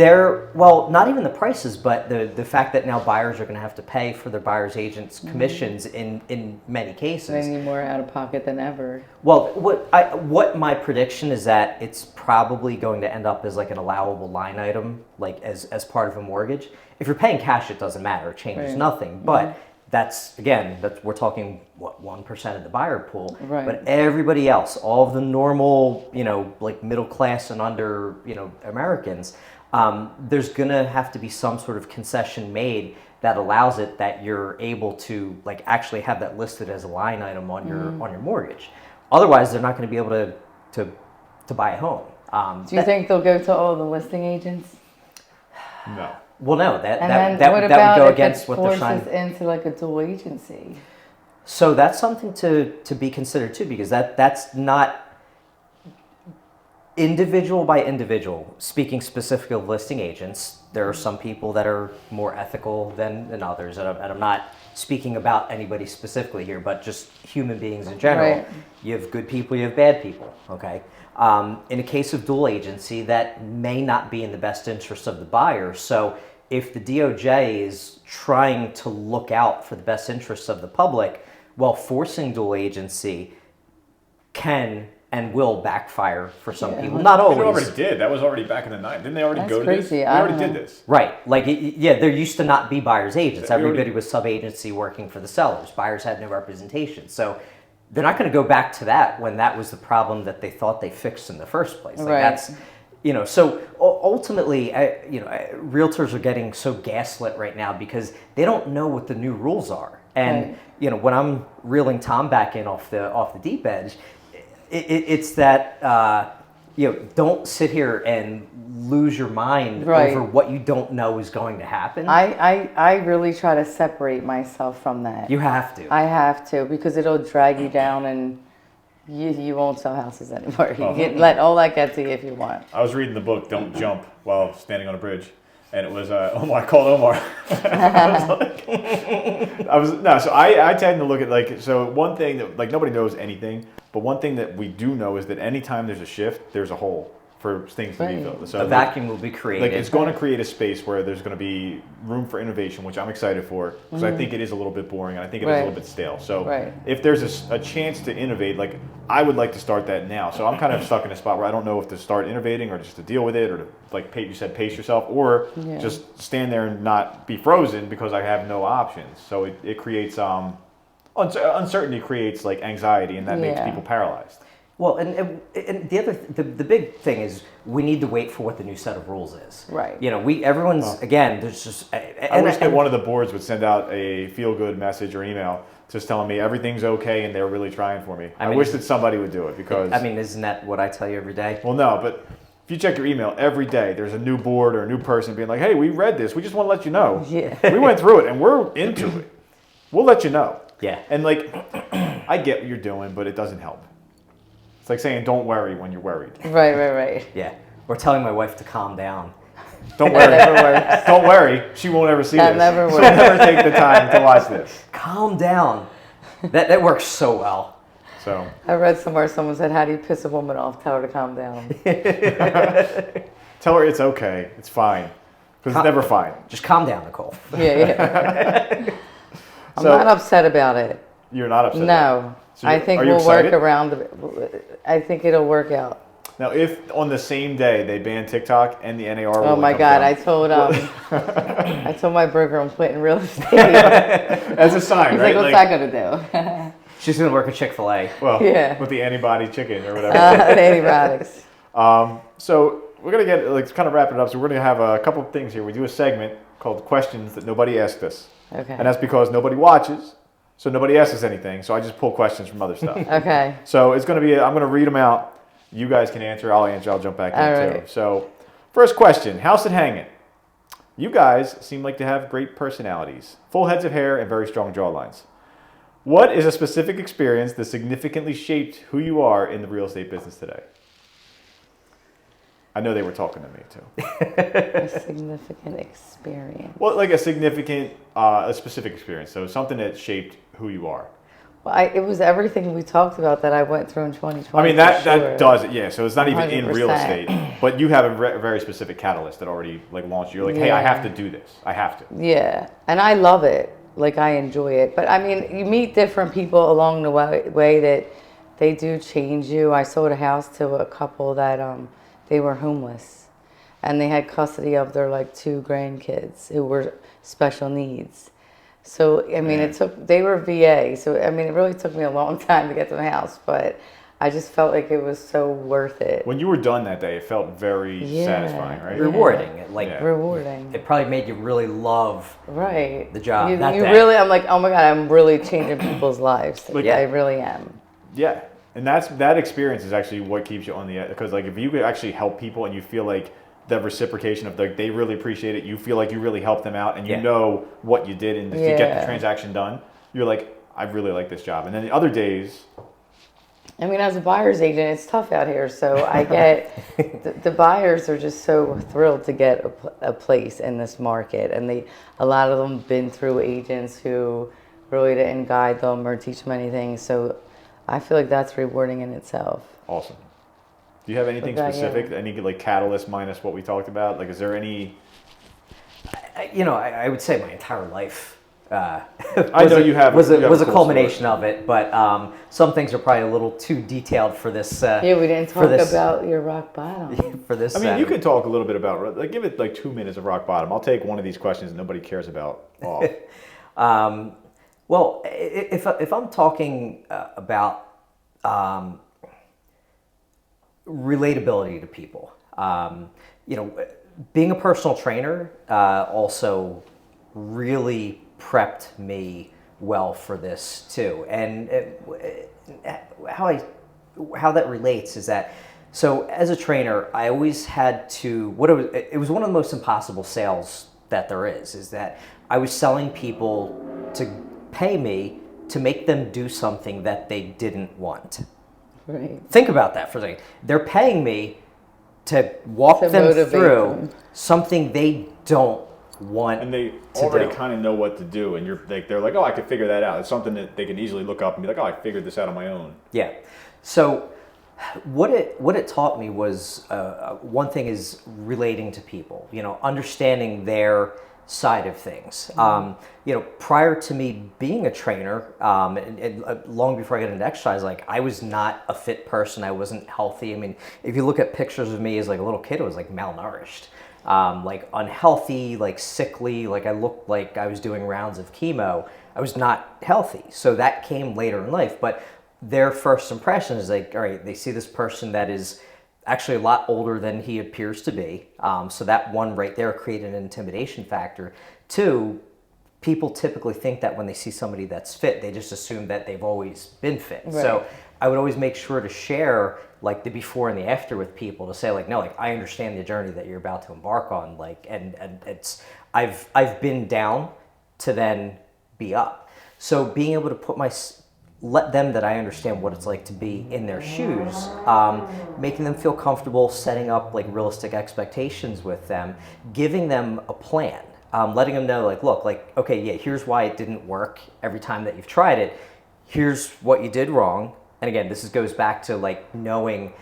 Not even the prices, but the fact that now buyers are going to have to pay for their buyers agents' commissions in many cases. Any more out of pocket than ever. Well, what my prediction is that it's probably going to end up as like an allowable line item, like as part of a mortgage. If you're paying cash, it doesn't matter; it changes Right. nothing. But that's we're talking 1% of the buyer pool. Right. But everybody else, all of the normal, like middle class and under, Americans, there's gonna have to be some sort of concession made that allows it that you're able to like actually have that listed as a line item on your mortgage. Otherwise, they're not going to be able to buy a home. Do you think they'll go to all the listing agents? no. Well, no, that And that then what would about go if against it what they're forces trying. into like a dual agency? So that's something to be considered too, because that's not. individual by individual, speaking specifically of listing agents, there are some people that are more ethical than others. And I'm not speaking about anybody specifically here, but just human beings in general. Right. You have good people, you have bad people, okay? In a case of dual agency, that may not be in the best interest of the buyer. So if the DOJ is trying to look out for the best interests of the public, well, forcing dual agency can and will backfire for some people. Not They always. already did. That was already back in the 90s. Didn't they already That's go to crazy. this? We I already don't did know. this. Right. Like, yeah, there used to not be buyer's agents. Yeah, we already- Everybody was sub-agency working for the sellers. Buyers had no representation. So they're not going to go back to that when that was the problem that they thought they fixed in the first place. Like Right. that's, so ultimately, realtors are getting so gaslit right now because they don't know what the new rules are. And, Right. When I'm reeling Tom back in off the deep edge, it's that, don't sit here and lose your mind Right. over what you don't know is going to happen. I really try to separate myself from that. You have to. I have to, because it'll drag you down and you won't sell houses anymore. You can let all that get to you if you want. I was reading the book Don't Jump while standing on a bridge, and it was Omar. I called Omar. So I tend to look at so one thing that nobody knows anything, but one thing that we do know is that anytime there's a shift, there's a hole for things to be Right. filled. So A vacuum will be created. it's going to create a space where there's going to be room for innovation, which I'm excited for because I think it is a little bit boring and I think it is a Right. little bit stale. So Right. if there's a chance to innovate, I would like to start that now. So I'm kind of stuck in a spot where I don't know if to start innovating or just to deal with it or to, you said, pace yourself or Yeah. just stand there and not be frozen because I have no options. So it creates uncertainty creates anxiety and that makes Yeah. people paralyzed. Well, and the big thing is we need to wait for what the new set of rules is. Right. Everyone's again. There's just. I wish that one of the boards would send out a feel-good message or email just telling me everything's okay and they're really trying for me. I mean, wish that somebody would do it because... isn't that what I tell you every day? Well, no, but if you check your email every day, there's a new board or a new person being like, hey, we read this. We just want to let you know. Yeah. We went through it and we're into it. We'll let you know. Yeah. And I get what you're doing, but it doesn't help. It's like saying don't worry when you're worried. Right. Yeah. Or telling my wife to calm down. Don't worry. That never works. Don't worry. She won't ever see That this. never She'll works. never take the time to watch this. Calm down. That works so well. So I read somewhere someone said, how do you piss a woman off? Tell her to calm down. tell her it's okay. It's fine. Because it's never fine. Just calm down, Nicole. Yeah. I'm So- not upset about it. You're not upset. No. So I think are you we'll work excited? around I think it'll work out. Now, if on the same day they ban TikTok and the NAR rule Oh my comes God! down, I told my broker I'm quitting real estate. as a sign, He's right? like, what's that gonna do? She's gonna work at Chick-fil-A. Well, Yeah. with the antibody chicken or whatever. Antibiotics. So we're gonna get kind of wrap it up. So we're gonna have a couple of things here. We do a segment called questions that nobody asked us, Okay. and that's because nobody watches, so nobody asks us anything. So I just pull questions from other stuff. Okay. So it's gonna be. I'm gonna read them out. You guys can answer. I'll answer. I'll jump back in All too. right. So, first question: how's it hanging? You guys seem like to have great personalities, full heads of hair, and very strong jawlines. What is a specific experience that significantly shaped who you are in the real estate business today? I know they were talking to me too. A significant experience. Well, like a specific experience. So something that shaped who you are. Well, it was everything we talked about that I went through in 2020. I mean, for sure. that does it, yeah. So it's not even in real 100%. estate, but you have a very specific catalyst that already launched. You're like, hey, I have to do this. I have to. Yeah, and I love it. I enjoy it. But I mean, you meet different people along the way that they do change you. I sold a house to a couple that they were homeless, and they had custody of their 2 grandkids who were special needs. So I mean, they were VA. So I mean, it really took me a long time to get to the house, but I just felt like it was so worth it. When you were done that day, it felt very satisfying, right? Rewarding. Rewarding. It probably made you really love Right. the job You that day. really, I'm like, oh my God, I'm really changing people's lives. I really am. Yeah, and that experience is actually what keeps you on the edge. Because if you could actually help people and you feel like the reciprocation of they really appreciate it, you feel like you really helped them out, and you know what you did and to get the transaction done, you're like, I really like this job. And then the other days, I mean, as a buyer's agent, it's tough out here. So I get the buyers are just so thrilled to get a place in this market, and a lot of them been through agents who really didn't guide them or teach them anything. So I feel like that's rewarding in itself. Awesome. Do you have anything specific? Any like catalyst minus what we talked about? Like, is there any? I would say my entire life. I know you have. Was a cool culmination of it, but some things are probably a little too detailed for this. Yeah, we didn't talk about your rock bottom. For this. I mean, you could talk a little bit about. Like, give it like 2 minutes of rock bottom. I'll take one of these questions nobody cares about. Well, if I'm talking about relatability to people, being a personal trainer also really prepped me well for this too. And how that relates is that, so as a trainer, I always had to, it was one of the most impossible sales that there is that I was selling people to pay me to make them do something that they didn't want. Right. Think about that for a second. They're paying me to walk them through something they don't want, and they already kind of know what to do, and they're like, oh, I could figure that out. It's something that they can easily look up and be like, oh, I figured this out on my own. Yeah. So what it taught me was one thing is relating to people. Understanding their side of things. Prior to me being a trainer, and long before I got into exercise, like I was not a fit person. I wasn't healthy. I mean, if you look at pictures of me as like a little kid, I was like malnourished, like unhealthy, like sickly, like I looked like I was doing rounds of chemo. I was not healthy. So that came later in life. But their first impression is like, all right, they see this person that is actually a lot older than he appears to be. So that one right there created an intimidation factor. Two, people typically think that when they see somebody that's fit, they just assume that they've always been fit. Right. So I would always make sure to share like the before and the after with people to say like, no, like I understand the journey that you're about to embark on. Like, and it's, I've been down to then be up. So being able to let them that I understand what it's like to be in their shoes, making them feel comfortable, setting up like realistic expectations with them, giving them a plan, letting them know like, look, like, okay, yeah, here's why it didn't work every time that you've tried it. Here's what you did wrong. And again, this goes back to like knowing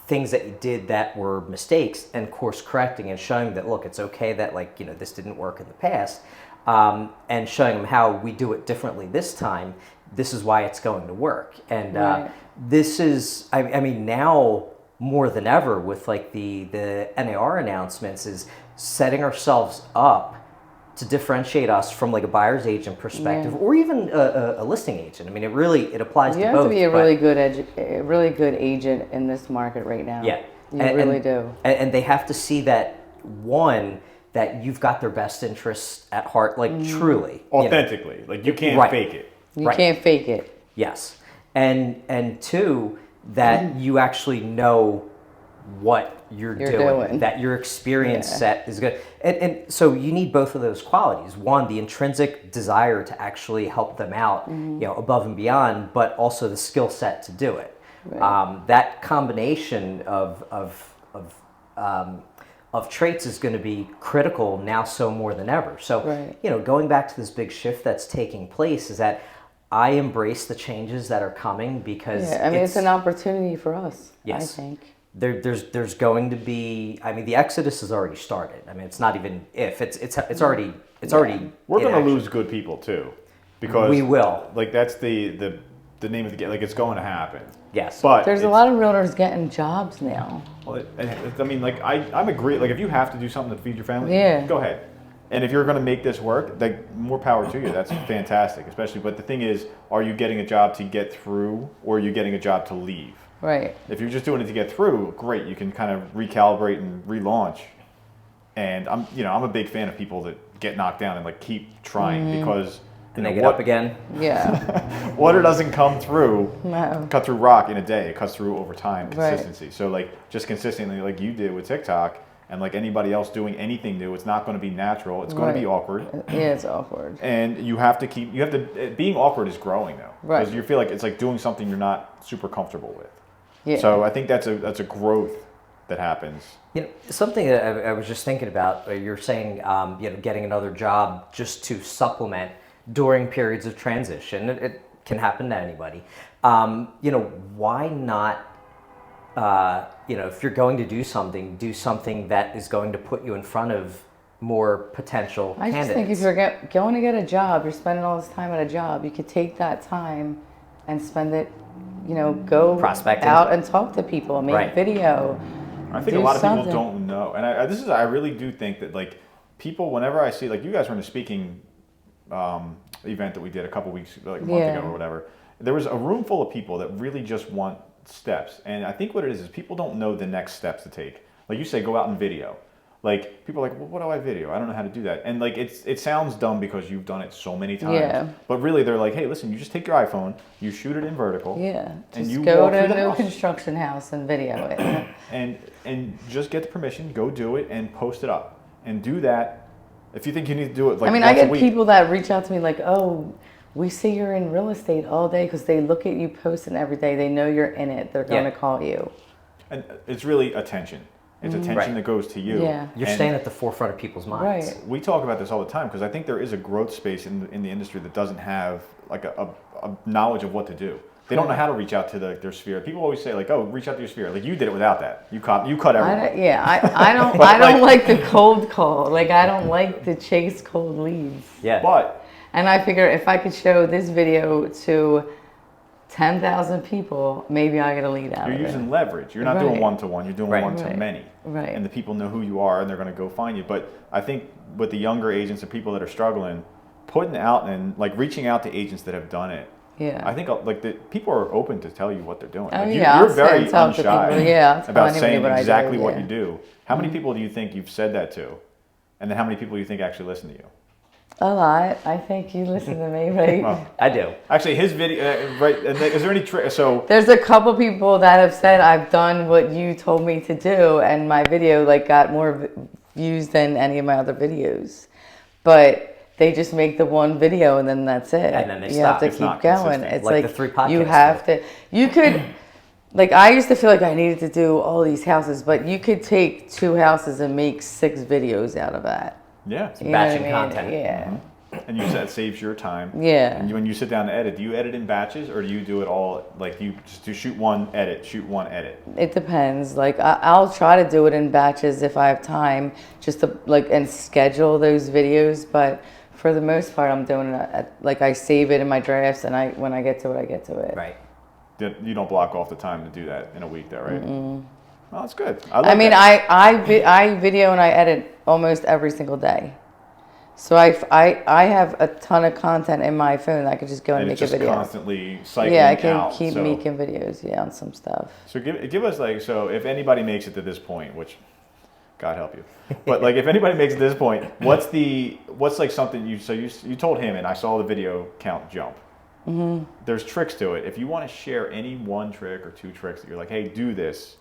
things that you did that were mistakes and course correcting and showing that, look, it's okay that like, this didn't work in the past, and showing them how we do it differently this time. This is why it's going to work. And this is, I mean, now more than ever with like the NAR announcements is setting ourselves up to differentiate us from like a buyer's agent perspective or even a listing agent. I mean, it applies to both. You have to be a really good agent in this market right now. Yeah. You really do. And they have to see that, one, that you've got their best interests at heart, like truly. Authentically. Like you can't fake it. You can't fake it. Yes. And two, that you actually know what you're doing, that your experience set is good. And so you need both of those qualities. One, the intrinsic desire to actually help them out, above and beyond, but also the skill set to do it. Right. That combination of traits is going to be critical now so more than ever. So, going back to this big shift that's taking place is that I embrace the changes that are coming because it's an opportunity for us. Yes. I think there's going to be. I mean, the exodus has already started. I mean, it's not even if it's already We're going to lose good people too, because we will. Like that's the name of the game. Like it's going to happen. Yes. But there's a lot of realtors getting jobs now. Well, I mean, like I'm agree. Like if you have to do something to feed your family, go ahead. And if you're going to make this work, like more power to you. That's fantastic, especially. But the thing is, are you getting a job to get through, or are you getting a job to leave? Right. If you're just doing it to get through, great. You can kind of recalibrate and relaunch. And I'm a big fan of people that get knocked down and like keep trying because. And they get up again. Yeah. Water doesn't come through, no. cut through rock in a day. It cuts through over time, consistency. Right. So like just consistently, like you did with TikTok. And like anybody else doing anything new, it's not going to be natural. It's going to be awkward. Yeah, it's awkward. And being awkward is growing though. Right. Because you feel like it's like doing something you're not super comfortable with. Yeah. So I think that's a growth that happens. Something that I was just thinking about, you're saying, getting another job just to supplement during periods of transition. It can happen to anybody. Why not, if you're going to do something that is going to put you in front of more potential candidates. I just think if you're going to get a job, you're spending all this time at a job, you could take that time and spend it, go prospecting out and talk to people, make video. I think a lot of people don't know. And I really do think that like people, whenever I see, like you guys were in a speaking event that we did a couple weeks, like a month ago or whatever, there was a room full of people that really just want steps. And I think what it is people don't know the next steps to take. Like you say, go out and video. Like people are like, well, what do I video? I don't know how to do that. And like it sounds dumb because you've done it so many times. Yeah. But really they're like, hey, listen, you just take your iPhone, you shoot it in vertical. Yeah. And Just you go walk to through a the new house. construction house and video it. and just get the permission, go do it and post it up. And do that. If you think you need to do it like I once a get week. people that reach out to me like, oh, we see you're in real estate all day because they look at you posting every day. They know you're in it. They're going to call you. And it's really attention. It's attention that goes to you. Yeah. You're staying at the forefront of people's minds. Right. We talk about this all the time because I think there is a growth space in the industry that doesn't have like a knowledge of what to do. They don't know how to reach out to their sphere. People always say like, "Oh, reach out to your sphere." Like you did it without that. You cut everyone. I don't like the cold call. Like I don't like to chase cold leads. Yeah. But And I figure if I could show this video to 10,000 people, maybe I get a lead out of it. you're using leverage. You're not doing one-to-one. You're doing one-to-many. Right. And the people know who you are, and they're going to go find you. But I think with the younger agents and people that are struggling, putting out and like reaching out to agents that have done it. Yeah. I think like the people are open to tell you what they're doing. Oh, Like, yeah, you're I'll very tell people, unshy yeah, I'll tell about anybody saying what I do, exactly what yeah. you do. How many people do you think you've said that to? And then how many people do you think actually listen to you? A lot. I think you listen to me, right? Well, I do. actually, his video, right? And is there any trick? So There's a couple people that have said I've done what you told me to do, and my video like got more views than any of my other videos. But they just make the one video and then that's it. And then they you stop. have It's to keep not going. consistent. It's Like like the 3 podcasts you have to. You could. Like I used to feel like I needed to do all these houses, but you could take 2 houses and make 6 videos out of that. yeah, You know batching what I mean? content. Yeah. and you said it saves your time. Yeah. And when you sit down to edit, do you edit in batches or do you do it all like you just do shoot one edit? It depends. Like I'll try to do it in batches if I have time, just to like and schedule those videos. But for the most part, I'm doing it like I save it in my drafts, and when I get to it, I get to it. Right. You don't block off the time to do that in a week, though, right? Well, that's good. I mean, I video and I edit almost every single day. So I have a ton of content in my phone that I could just go and make it's a just video. constantly cycling Yeah, I can out, keep so. making videos, on some stuff. So give us like, so if anybody makes it to this point, which God help you, but like if anybody makes it to this point, what's like something you told him and I saw the video count jump. Mm-hmm. There's tricks to it. If you want to share any one trick or 2 tricks that you're like, hey, do this.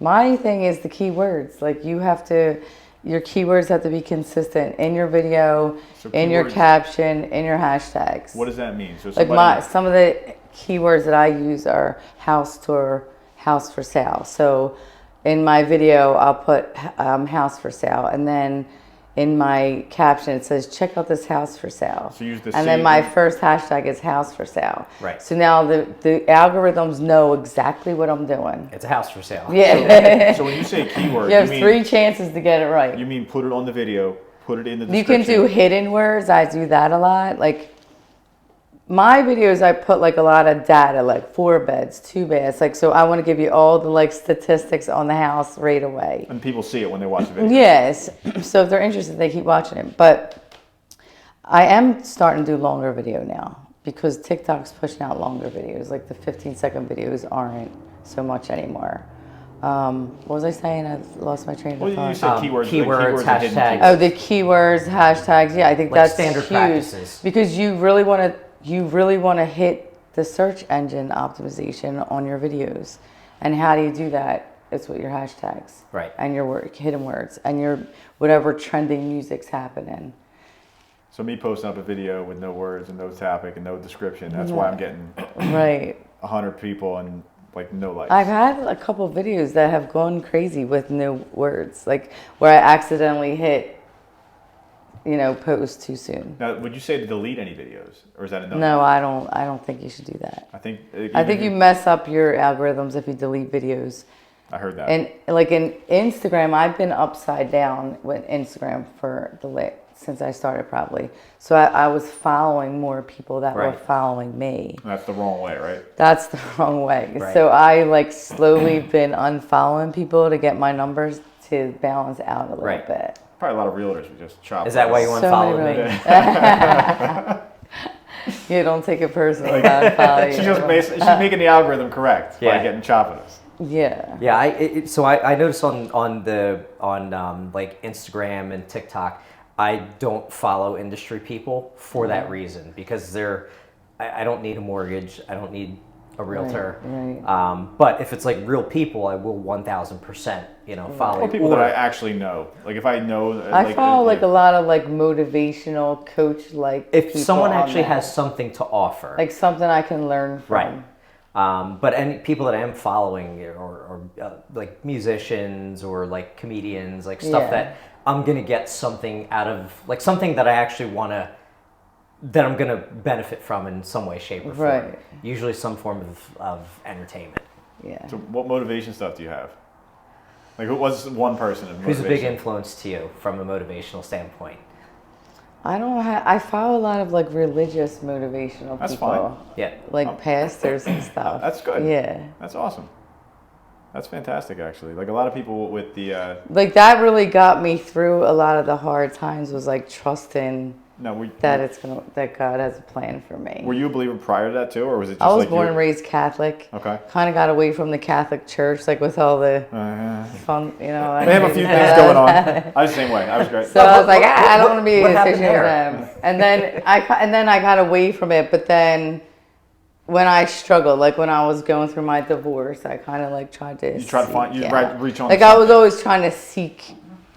My thing is the keywords. Like your keywords have to be consistent in your video, So in your keywords- caption, in your hashtags. What does that mean? So Like some of the keywords that I use are house tour, house for sale. So in my video, I'll put house for sale, and then in my caption it says check out this house for sale. So use the and then same- my first hashtag is house for sale. Right. So now the algorithms know exactly what I'm doing. It's a house for sale. Yeah. So when you say keyword, You have you mean 3 chances to get it right. you mean put it on the video, put it in the You can description. do hidden words. I do that a lot. Like my videos, I put like a lot of data, like 4 beds, 2 baths. Like, so I want to give you all the like statistics on the house right away. And people see it when they watch the video. Yes. So if they're interested, they keep watching it. But I am starting to do longer video now because TikTok's pushing out longer videos. Like the 15-second videos aren't so much anymore. What was I saying? I lost my train of Well, thought. you said keywords, keywords, and hidden hashtags. Oh, the keywords, hashtags. Yeah, I think Like that's standard huge practices. because you really want to hit the search engine optimization on your videos. And how do you do that? it's what your hashtags. Right. And your hidden words and your whatever trending music's happening. So me posting up a video with no words and no topic and no description, that's why I'm getting right 100 people and like no likes. I've had a couple videos that have gone crazy with no words, like where I accidentally hit, post too soon. Now, would you say to delete any videos, or is that enough? No, I don't think you should do that. I think you mess up your algorithms if you delete videos. I heard that. And like in Instagram, I've been upside down with Instagram since I started probably. So I was following more people that were following me. That's the wrong way, right? That's the wrong way. Right. So I like slowly been unfollowing people to get my numbers to balance out a little bit. Probably a lot of realtors would just chop. Is that why you unfollowed me? You don't take it personally. She's making the algorithm correct by getting choppiness. Yeah. Yeah. So I noticed on like Instagram and TikTok, I don't follow industry people for that reason, because I don't need a mortgage. I don't need a realtor. Right. But if it's like real people, I will 1000%, follow. Or people that I actually know. Like if I know. I follow like a lot of like motivational coach if someone actually has something to offer, like something I can learn from. Right. But any people that I am following or like musicians or like comedians, like stuff that I'm going to get something out of, like something that I actually that I'm going to benefit from in some way, shape, or form. Right. Usually some form of entertainment. Yeah. So what motivation stuff do you have? Like what's one person of Who's motivation? a big influence to you from a motivational standpoint? I follow a lot of like religious motivational That's people. fine. Yeah. Like pastors and stuff. That's good. Yeah. That's awesome. That's fantastic, actually. Like a lot of people with the... like that really got me through a lot of the hard times, was like trusting that God has a plan for me. Were you a believer prior to that too, or was it just I was like born and raised Catholic. Okay. Kind of got away from the Catholic Church, like with all the fun, They have a few things going on. I was the same way. I was great. So I was like, I don't want to be what associated happened with them. And then I got away from it. But then when I struggled, like when I was going through my divorce, I kind of like tried to. You tried to find, reach on. Like I was always trying to seek.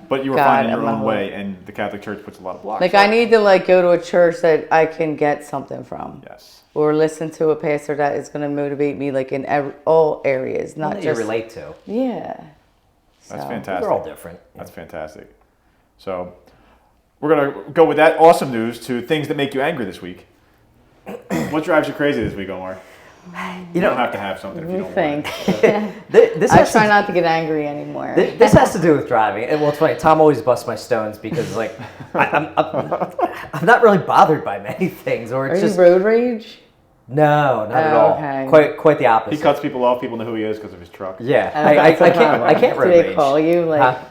But you were God finding your in my own whole- way, and the Catholic Church puts a lot of blocks. Like I need to like go to a church that I can get something from. Yes. Or listen to a pastor that is going to motivate me, like in all areas, not That just you relate to. Yeah. That's So- fantastic. They're all different. That's fantastic. So we're gonna go with that awesome news to things that make you angry this week. What drives you crazy this week, Omar? You don't have to have something if you don't think. want. This I has try to, not to get angry anymore. this has to do with driving. And well, it's funny. Tom always busts my stones because like I'm not really bothered by many things, or Are it's just you road rage? no, not at all. Okay. Quite the opposite. He cuts people off. People know who he is because of his truck. Yeah, That's a problem. I can't road Do they rage. call you like? Huh?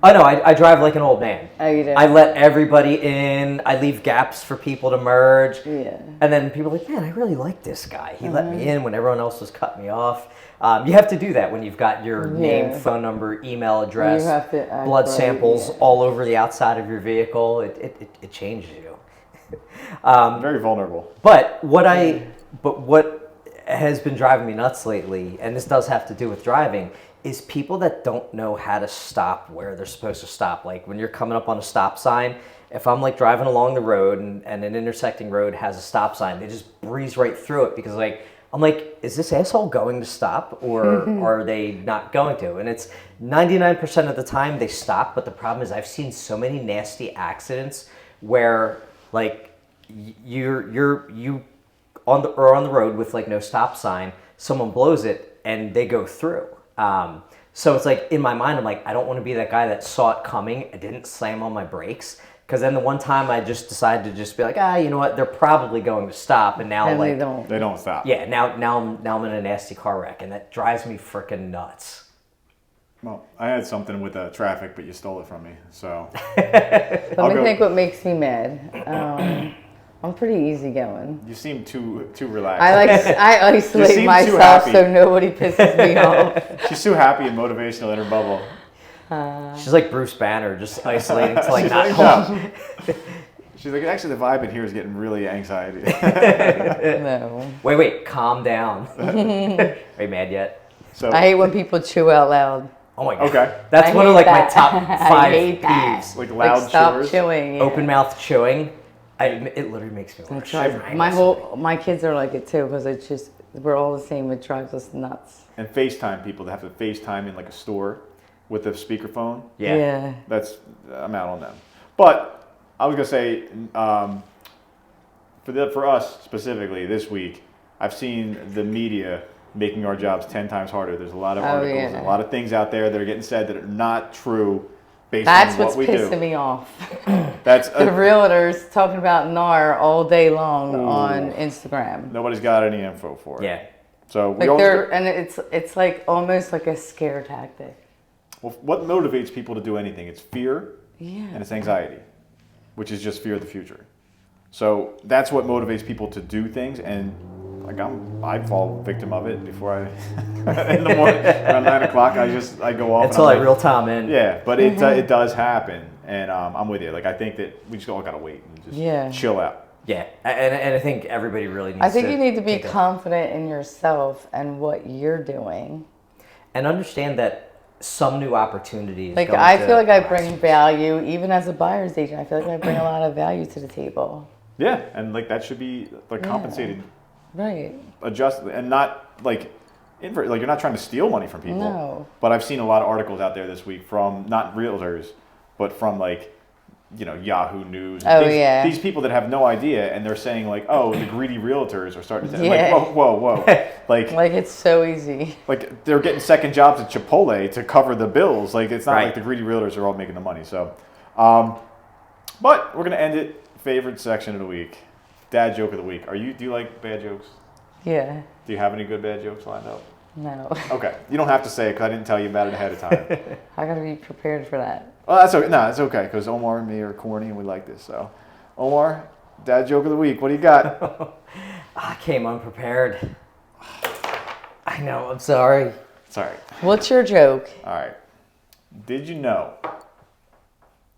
Oh no, I drive like an old man. Oh, you do? I let everybody in. I leave gaps for people to merge. Yeah. And then people are like, man, I really like this guy. He let me in when everyone else was cutting me off. You have to do that when you've got your name, phone number, email address, You have to act blood right, samples yeah. all over the outside of your vehicle. It changes you. Very vulnerable. But what has been driving me nuts lately, and this does have to do with driving, is people that don't know how to stop where they're supposed to stop. Like when you're coming up on a stop sign, if I'm like driving along the road and an intersecting road has a stop sign, they just breeze right through it because like, I'm like, is this asshole going to stop or are they not going to? And it's 99% of the time they stop, but the problem is I've seen so many nasty accidents where like you on the road with like no stop sign, someone blows it and they go through. So it's like in my mind, I'm like, I don't want to be that guy that saw it coming and didn't slam on my brakes. Because then the one time I just decided to just be like, you know what? They're probably going to stop, and now And like They don't stop. yeah, now I'm in a nasty car wreck, and that drives me freaking nuts. Well, I had something with traffic, but you stole it from me. So Let me think what makes me mad. I'm pretty easygoing. you seem too relaxed. I You isolate seem too myself happy. so nobody pisses me off. She's too happy and motivational in her bubble. She's like Bruce Banner, just isolating to like She's not like, home. She's like, actually, the vibe in here is getting really anxiety. No. Wait, calm down. Are you mad yet? So I hate when people chew out loud. Oh my god. Okay. That's I one of hate like my that. top I 5 hate that. peeves. like loud Stop chewers. chewing. Yeah. Open mouth chewing. It literally makes me want to shiver. My kids are like it too because it's just we're all the same. It drives us nuts. And FaceTime people that have to FaceTime in like a store with a speakerphone. Yeah. I'm out on them. But I was gonna say, for us specifically this week, I've seen the media making our jobs 10 times harder. There's a lot of articles and a lot of things out there that are getting said that are not true based That's on what what's we pissing do. me off. That's The realtors talking about NAR all day long on Instagram. nobody's got any info for it. Yeah. So we Like always and it's like almost like a scare tactic. well, what motivates people to do anything? It's fear Yeah. and it's anxiety, which is just fear of the future. So that's what motivates people to do things, and like I fall victim of it before I in the morning around 9 o'clock. I go off. Until I reel Tom in. Yeah, but it does happen, and I'm with you. Like I think that we just all gotta wait and just chill out. Yeah, and I think everybody really needs to. I think you need to be confident in yourself and what you're doing. And understand that some new opportunities. Like I feel like I bring value, even as a buyer's agent. I feel like I bring a lot of value to the table. Yeah, and like that should be like compensated, Right. adjusted, and not like like you're not trying to steal money from people. No. But I've seen a lot of articles out there this week from not realtors, but from like Yahoo News. Oh, These people that have no idea, and they're saying like, oh, the greedy realtors are starting to Yeah. like, whoa, like it's so easy. like they're getting second jobs at Chipotle to cover the bills. Like it's not Right. like the greedy realtors are all making the money. So, but we're gonna end it. Favorite section of the week, dad joke of the week. Do you like bad jokes? Yeah. Do you have any good bad jokes lined up? No. Okay, you don't have to say it because I didn't tell you about it ahead of time. I gotta be prepared for that. Well, that's okay. No, it's okay because Omar and me are corny and we like this. So, Omar, dad joke of the week. What do you got? I came unprepared. I know. I'm sorry. It's all right. What's your joke? All right. Did you know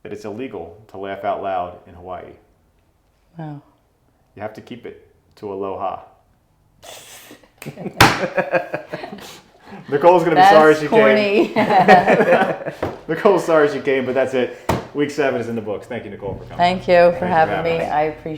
that it's illegal to laugh out loud in Hawaii? No. You have to keep it to aloha. Nicole's going to be sorry she corny. came. Nicole's sorry she came, but that's it. Week 7 is in the books. Thank you, Nicole, for coming. Thank you for Thanks having me. us. I appreciate it.